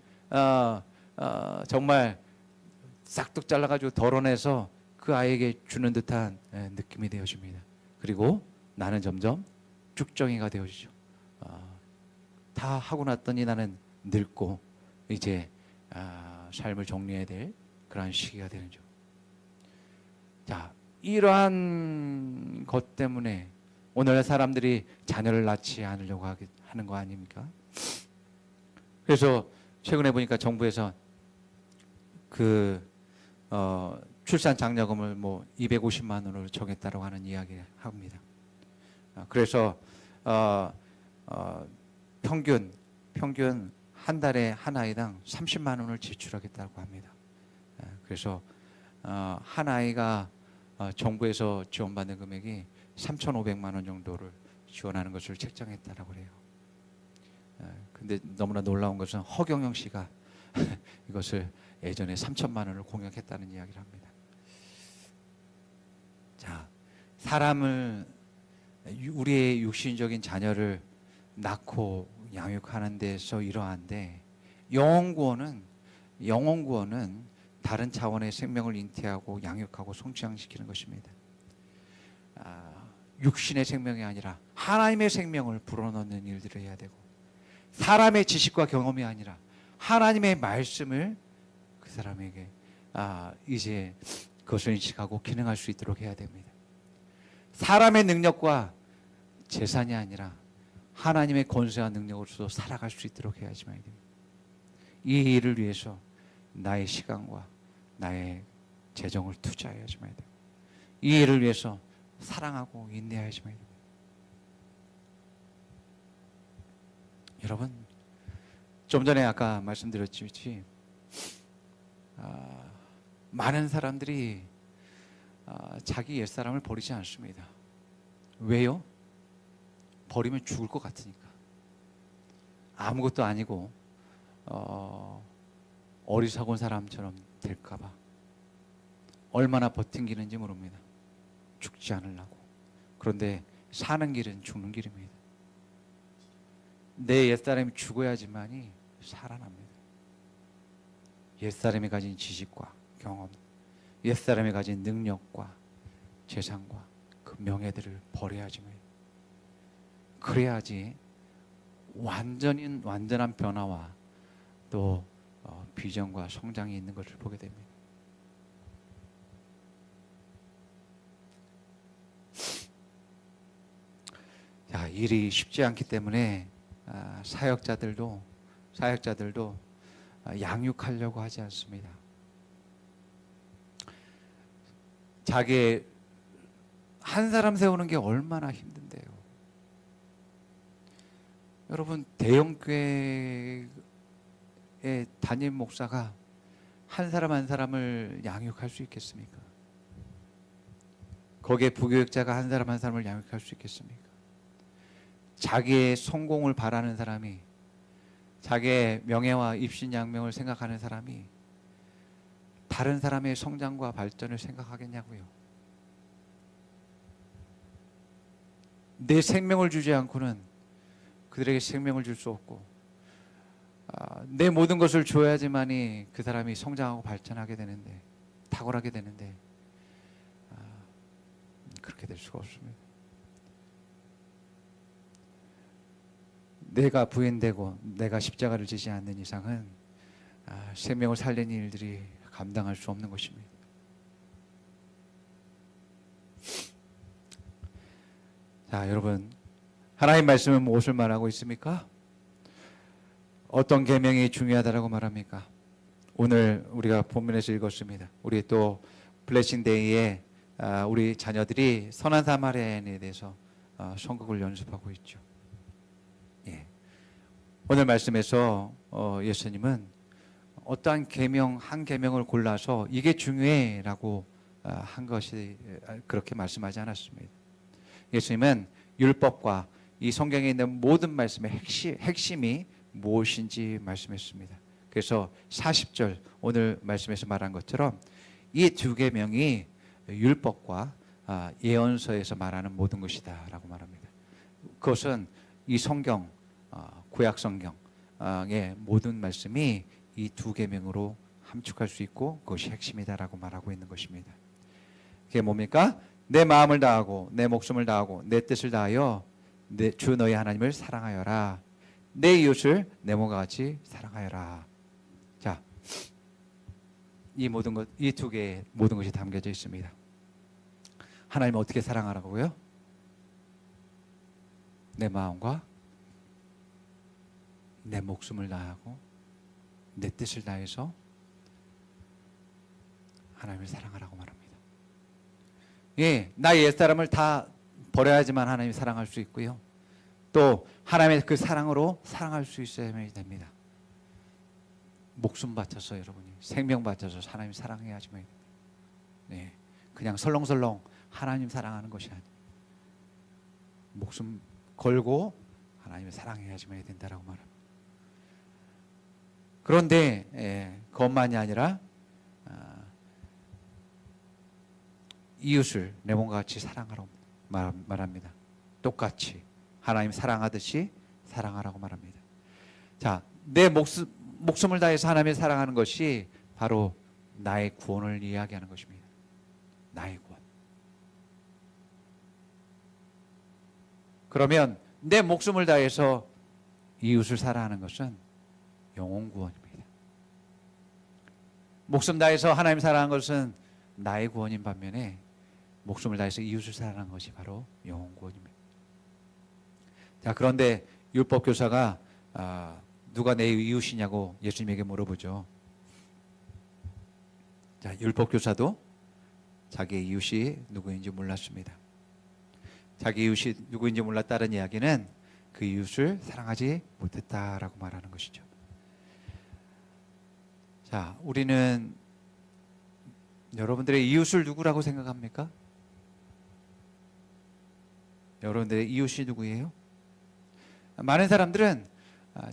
정말 싹둑 잘라가지고 덜어내서 그 아이에게 주는 듯한 느낌이 되어집니다. 그리고 나는 점점 쭉정이가 되어지죠. 다 하고 났더니 나는 늙고 이제 삶을 정리해야 될 그런 시기가 되는죠. 자, 이러한 것 때문에 오늘 사람들이 자녀를 낳지 않으려고 하는 거 아닙니까? 그래서 최근에 보니까 정부에서 출산 장려금을 뭐 250만 원으로 정했다고 하는 이야기를 합니다. 그래서 평균 한 달에 한 아이당 30만 원을 지출하겠다고 합니다. 그래서 한 아이가 정부에서 지원받는 금액이 3,500만 원 정도를 지원하는 것을 책정했다라고 그래요. 근데 너무나 놀라운 것은 허경영 씨가 이것을 예전에 3천만 원을 공약했다는 이야기를 합니다. 자, 사람을 우리의 육신적인 자녀를 낳고 양육하는 데서 이러한데 영혼 구원은 다른 차원의 생명을 잉태하고 양육하고 성장시키는 것입니다. 육신의 생명이 아니라 하나님의 생명을 불어넣는 일들을 해야 되고 사람의 지식과 경험이 아니라 하나님의 말씀을 그 사람에게 이제 그것을 인식하고 기능할 수 있도록 해야 됩니다. 사람의 능력과 재산이 아니라 하나님의 권세와 능력으로서 살아갈 수 있도록 해야지만 됩니다. 이 일을 위해서 나의 시간과 나의 재정을 투자해야지만 됩니다. 이 일을 위해서 사랑하고 인내해야지만 됩니다. 여러분, 좀 전에 아까 말씀드렸듯이 많은 사람들이 자기 옛사람을 버리지 않습니다. 왜요? 버리면 죽을 것 같으니까. 아무것도 아니고 어리석은 사람처럼 될까 봐. 얼마나 버팅기는지 모릅니다. 죽지 않으려고. 그런데 사는 길은 죽는 길입니다. 내 옛사람이 죽어야지만이 살아납니다. 옛사람이 가진 지식과 경험, 옛사람이 가진 능력과 재산과 그 명예들을 버려야지만, 그래야지 완전한 변화와 또 비전과 성장이 있는 것을 보게 됩니다. 자, 일이 쉽지 않기 때문에 사역자들도 양육하려고 하지 않습니다. 자기 한 사람 세우는 게 얼마나 힘든데요. 여러분, 대형교회의 담임 목사가 한 사람 한 사람을 양육할 수 있겠습니까? 거기에 부교육자가 한 사람 한 사람을 양육할 수 있겠습니까? 자기의 성공을 바라는 사람이, 자기의 명예와 입신양명을 생각하는 사람이 다른 사람의 성장과 발전을 생각하겠냐고요. 내 생명을 주지 않고는 그들에게 생명을 줄 수 없고, 내 모든 것을 줘야지만이 그 사람이 성장하고 발전하게 되는데, 탁월하게 되는데 그렇게 될 수가 없습니다. 내가 부인되고 내가 십자가를 지지 않는 이상은 생명을 살리는 일들이 감당할 수 없는 것입니다. 자, 여러분, 하나님 말씀은 무엇을 말하고 있습니까? 어떤 계명이 중요하다라고 말합니까? 오늘 우리가 본문에서 읽었습니다. 우리 또 블레싱데이에 우리 자녀들이 선한 사마리아인에 대해서 선곡을 연습하고 있죠. 예. 오늘 말씀에서 예수님은 어떠한 계명 한 계명을 골라서 이게 중요해라고 한 것이 그렇게 말씀하지 않았습니다. 예수님은 율법과 이 성경에 있는 모든 말씀의 핵심이 무엇인지 말씀했습니다. 그래서 40절 오늘 말씀에서 말한 것처럼 이 두 계명이 율법과 예언서에서 말하는 모든 것이다 라고 말합니다. 그것은 이 성경, 구약 성경의 모든 말씀이 이 두 계명으로 함축할 수 있고 그것이 핵심이다라고 말하고 있는 것입니다. 그게 뭡니까? 내 마음을 다하고 내 목숨을 다하고 내 뜻을 다하여 주 너희 하나님을 사랑하여라. 내 이웃을 내 몸과 같이 사랑하여라. 자, 이 모든 것, 이 두 개의 모든 것이 담겨져 있습니다. 하나님 어떻게 사랑하라고요? 내 마음과 내 목숨을 다하고 내 뜻을 다해서 하나님을 사랑하라고 말합니다. 예, 나의 옛사람을 다 버려야지만 하나님이 사랑할 수 있고요. 또 하나님의 그 사랑으로 사랑할 수 있어야 됩니다. 목숨 바쳐서 여러분이 생명 바쳐서 하나님 사랑해야지만 네, 그냥 설렁설렁 하나님 사랑하는 것이 아니에요. 목숨 걸고 하나님을 사랑해야지만 된다라고 말합니다. 그런데 그것만이 아니라 이웃을 내 몸과 같이 사랑하라고 말합니다. 똑같이 하나님 사랑하듯이 사랑하라고 말합니다. 자, 내 목숨을 다해서 하나님을 사랑하는 것이 바로 나의 구원을 이야기하는 것입니다. 나의 구원. 그러면 내 목숨을 다해서 이웃을 사랑하는 것은 영혼 구원입니다. 목숨 다해서 하나님 사랑하는 것은 나의 구원인 반면에 목숨을 다해서 이웃을 사랑하는 것이 바로 영혼 구원입니다. 자, 그런데 율법 교사가 누가 내 이웃이냐고 예수님에게 물어보죠. 자, 율법 교사도 자기의 이웃이 누구인지 몰랐습니다. 자기 이웃이 누구인지 몰랐다는 이야기는 그 이웃을 사랑하지 못했다라고 말하는 것이죠. 자, 우리는 여러분들의 이웃을 누구라고 생각합니까? 여러분들의 이웃이 누구예요? 많은 사람들은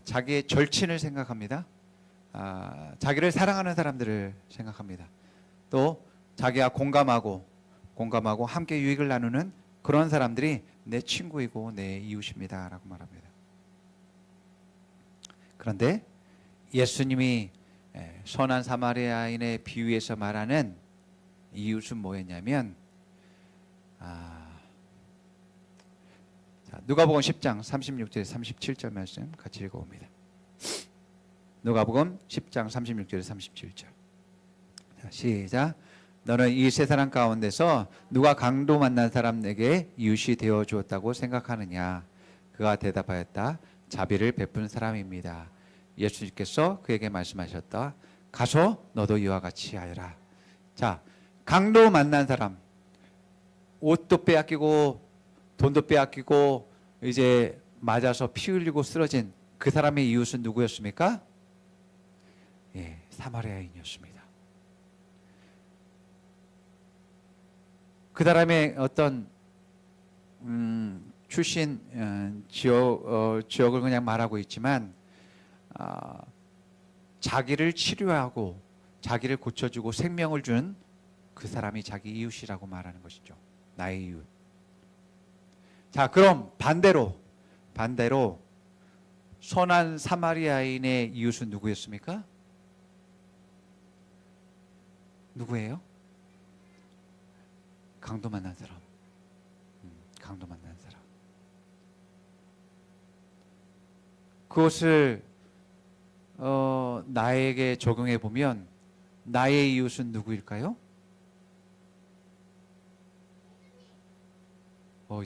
자기의 절친을 생각합니다. 자기를 사랑하는 사람들을 생각합니다. 또 자기와 공감하고 함께 유익을 나누는 그런 사람들이 내 친구이고 내 이웃입니다 라고 말합니다. 그런데 예수님이 선한 사마리아인의 비유에서 말하는 이웃은 뭐였냐면 누가복음 10장 36절에 37절 말씀 같이 읽어봅니다. 누가복음 10장 36절에 37절. 자, 시작. 너는 이 세 사람 가운데서 누가 강도 만난 사람에게 이웃이 되어 주었다고 생각하느냐? 그가 대답하였다. 자비를 베푼 사람입니다. 예수님께서 그에게 말씀하셨다. 가서 너도 이와 같이 하여라. 자, 강도 만난 사람, 옷도 빼앗기고 돈도 빼앗기고 이제 맞아서 피 흘리고 쓰러진 그 사람의 이웃은 누구였습니까? 예, 사마리아인이었습니다. 그 사람의 어떤 출신 지역을 그냥 말하고 있지만 자기를 치료하고 자기를 고쳐주고 생명을 준 그 사람이 자기 이웃이라고 말하는 것이죠. 나의 이웃. 자, 그럼 반대로 선한 사마리아인의 이웃은 누구였습니까? 누구예요? 강도 만난 사람. 강도 만난 사람. 그것을 나에게 적용해 보면 나의 이웃은 누구일까요?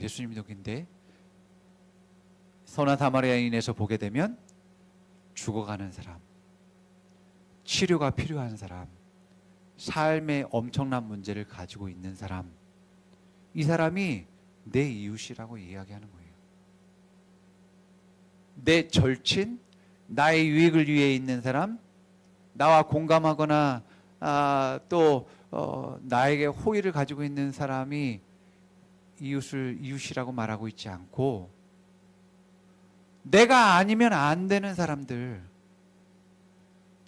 예수님 누구인데 선한 사마리아인에서 보게 되면 죽어가는 사람, 치료가 필요한 사람, 삶의 엄청난 문제를 가지고 있는 사람, 이 사람이 내 이웃이라고 이야기하는 거예요. 내 절친, 나의 유익을 위해 있는 사람, 나와 공감하거나 또 나에게 호의를 가지고 있는 사람이 이웃을 이웃이라고 말하고 있지 않고 내가 아니면 안 되는 사람들,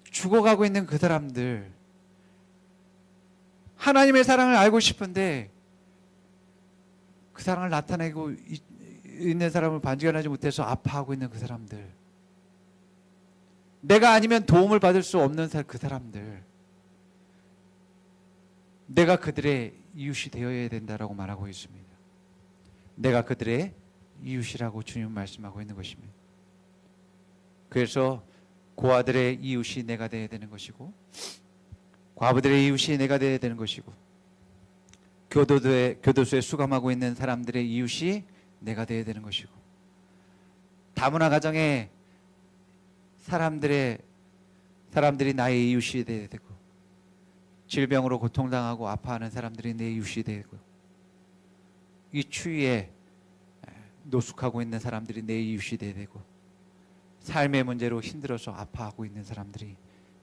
죽어가고 있는 그 사람들, 하나님의 사랑을 알고 싶은데 그 사랑을 나타내고 있는 사람을 반증하지 못해서 아파하고 있는 그 사람들, 내가 아니면 도움을 받을 수 없는 그 사람들, 내가 그들의 이웃이 되어야 된다라고 말하고 있습니다. 내가 그들의 이웃이라고 주님은 말씀하고 있는 것입니다. 그래서 고아들의 이웃이 내가 되어야 되는 것이고 과부들의 이웃이 내가 되어야 되는 것이고 교도소에 수감하고 있는 사람들의 이웃이 내가 되어야 되는 것이고, 다문화 가정에 사람들이 나의 이웃이 되어야 되고, 질병으로 고통당하고 아파하는 사람들이 내 이웃이 되고, 이 추위에 노숙하고 있는 사람들이 내 이웃이 되어야 되고, 삶의 문제로 힘들어서 아파하고 있는 사람들이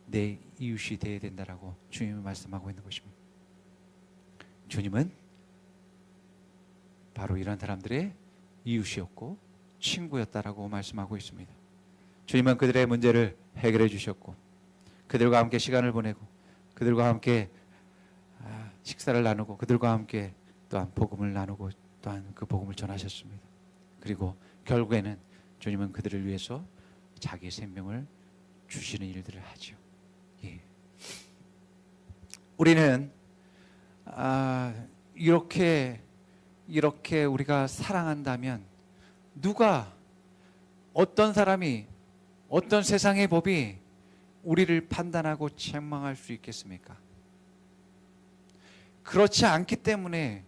내 이웃이 되어야 된다라고 주님이 말씀하고 있는 것입니다. 주님은 바로 이런 사람들의 이웃이었고 친구였다라고 말씀하고 있습니다. 주님은 그들의 문제를 해결해 주셨고, 그들과 함께 시간을 보내고, 그들과 함께 식사를 나누고, 그들과 함께 또한 복음을 나누고, 또한 그 복음을 전하셨습니다. 그리고 결국에는 주님은 그들을 위해서 자기 생명을 주시는 일들을 하죠. 예. 우리는 이렇게 우리가 사랑한다면, 누가, 어떤 사람이, 어떤 세상의 법이 우리를 판단하고 책망할 수 있겠습니까? 그렇지 않기 때문에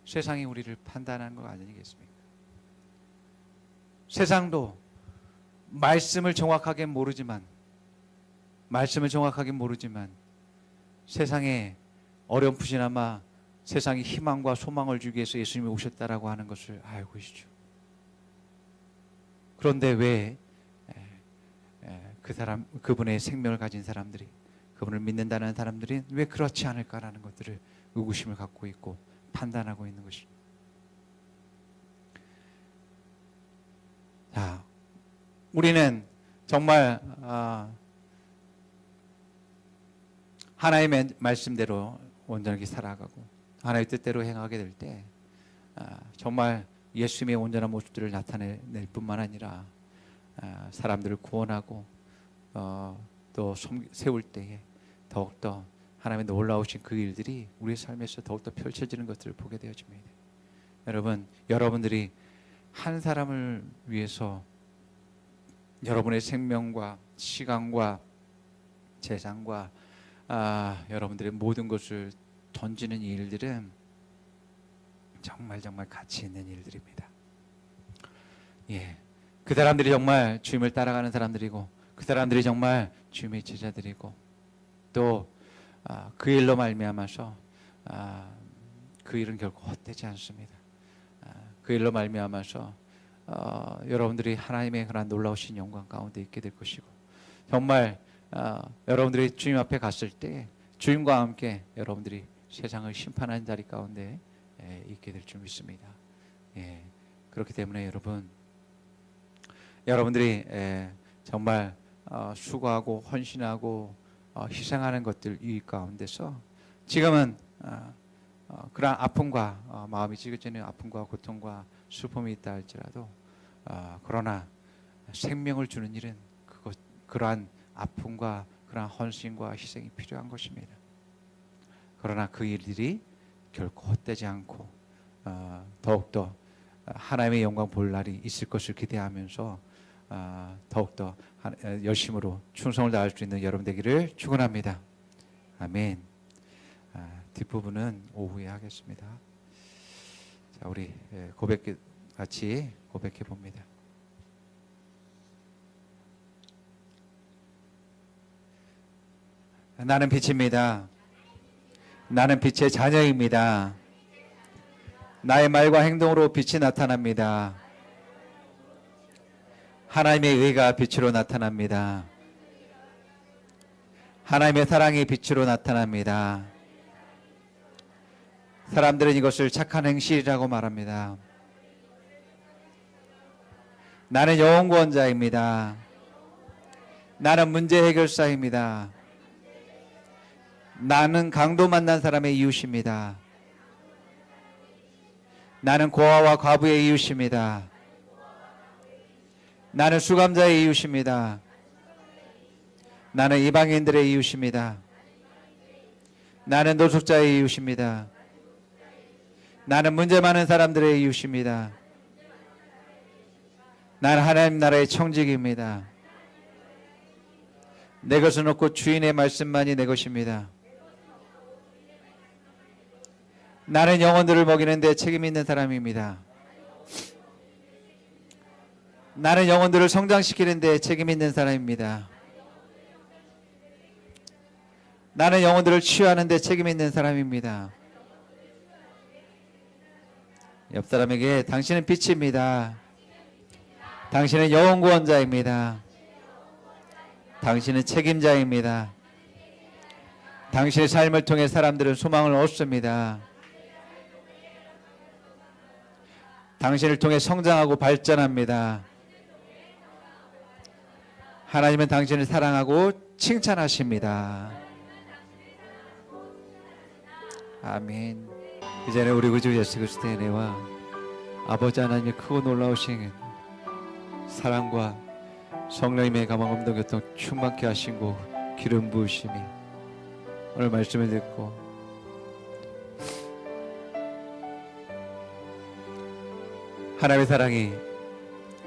세상이 우리를 판단하는 거 아니겠습니까? 세상도 말씀을 정확하게 모르지만 세상에 어렴풋이나마 세상에 희망과 소망을 주기 위해서 예수님이 오셨다라고 하는 것을 알고 계시죠. 그런데 왜 그분의 생명을 가진 사람들이, 그분을 믿는다는 사람들이 왜 그렇지 않을까라는 것들을 의구심을 갖고 있고 판단하고 있는 것입니다. 자, 우리는 정말 하나님의 말씀대로 온전하게 살아가고 하나님의 뜻대로 행하게 될 때 정말 예수님의 온전한 모습들을 나타낼 뿐만 아니라 사람들을 구원하고 또 세울 때에 더욱더 하나님의 놀라우신 그 일들이 우리의 삶에서 더욱더 펼쳐지는 것들을 보게 되어집니다. 여러분들이 한 사람을 위해서 여러분의 생명과 시간과 재산과 여러분들의 모든 것을 던지는 일들은 정말 가치 있는 일들입니다. 예, 그 사람들이 정말 주님을 따라가는 사람들이고, 그 사람들이 정말 주님의 제자들이고, 또 그 일로 말미암아서 그 일은 결코 헛되지 않습니다. 그 일로 말미암아서 여러분들이 하나님의 그런 놀라우신 영광 가운데 있게 될 것이고, 정말 여러분들이 주님 앞에 갔을 때 주님과 함께 여러분들이 세상을 심판하는 자리 가운데 있게 될 줄 믿습니다. 예, 그렇기 때문에 여러분들이 정말 수고하고 헌신하고 희생하는 것들 이 가운데서 지금은 그런 아픔과 마음이 찌그러지는 아픔과 고통과 슬픔이 있다 할지라도 그러나 생명을 주는 일은 그러한 아픔과 그러한 헌신과 희생이 필요한 것입니다. 그러나 그 일들이 결코 헛되지 않고 더욱더 하나님의 영광 볼 날이 있을 것을 기대하면서 더욱더 열심으로 충성을 다할 수 있는 여러분 되기를 축원합니다. 아멘. 뒷부분은 오후에 하겠습니다. 자, 우리 같이 고백해 봅니다. 나는 빛입니다. 나는 빛의 자녀입니다. 나의 말과 행동으로 빛이 나타납니다. 하나님의 의가 빛으로 나타납니다. 하나님의 사랑이 빛으로 나타납니다. 사람들은 이것을 착한 행실이라고 말합니다. 나는 영혼구원자입니다. 나는 문제 해결사입니다. 나는 강도 만난 사람의 이웃입니다. 나는 고아와 과부의 이웃입니다. 나는 수감자의 이웃입니다. 나는 이방인들의 이웃입니다. 나는 노숙자의 이웃입니다. 나는 문제 많은 사람들의 이웃입니다. 나는 하나님 나라의 청직입니다. 내 것은 없고 주인의 말씀만이 내 것입니다. 나는 영혼들을 먹이는데 책임 있는 사람입니다. 나는 영혼들을 성장시키는데 책임 있는 사람입니다. 나는 영혼들을 치유하는데 책임 있는 사람입니다. 옆 사람에게 당신은 빛입니다. 당신은 영혼 구원자입니다. 당신은 책임자입니다. 당신의 삶을 통해 사람들은 소망을 얻습니다. 당신을 통해 성장하고 발전합니다. 하나님은 당신을 사랑하고 칭찬하십니다. 아멘. 이제는 우리 구주 예수 그리스도의 은혜와 아버지 하나님의 크고 놀라우신 사랑과 성령님의 감화 감동 교통 충만케 하시고 기름 부으심이 오늘 말씀을 듣고 하나님의 사랑이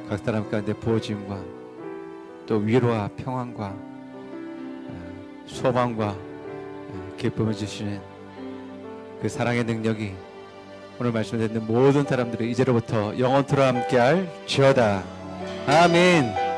각 사람 가운데 부어짐과 또 위로와 평안과 소망과 기쁨을 주시는 그 사랑의 능력이 오늘 말씀을 듣는 모든 사람들이 이제로부터 영원토록 함께할 지어다. 아멘.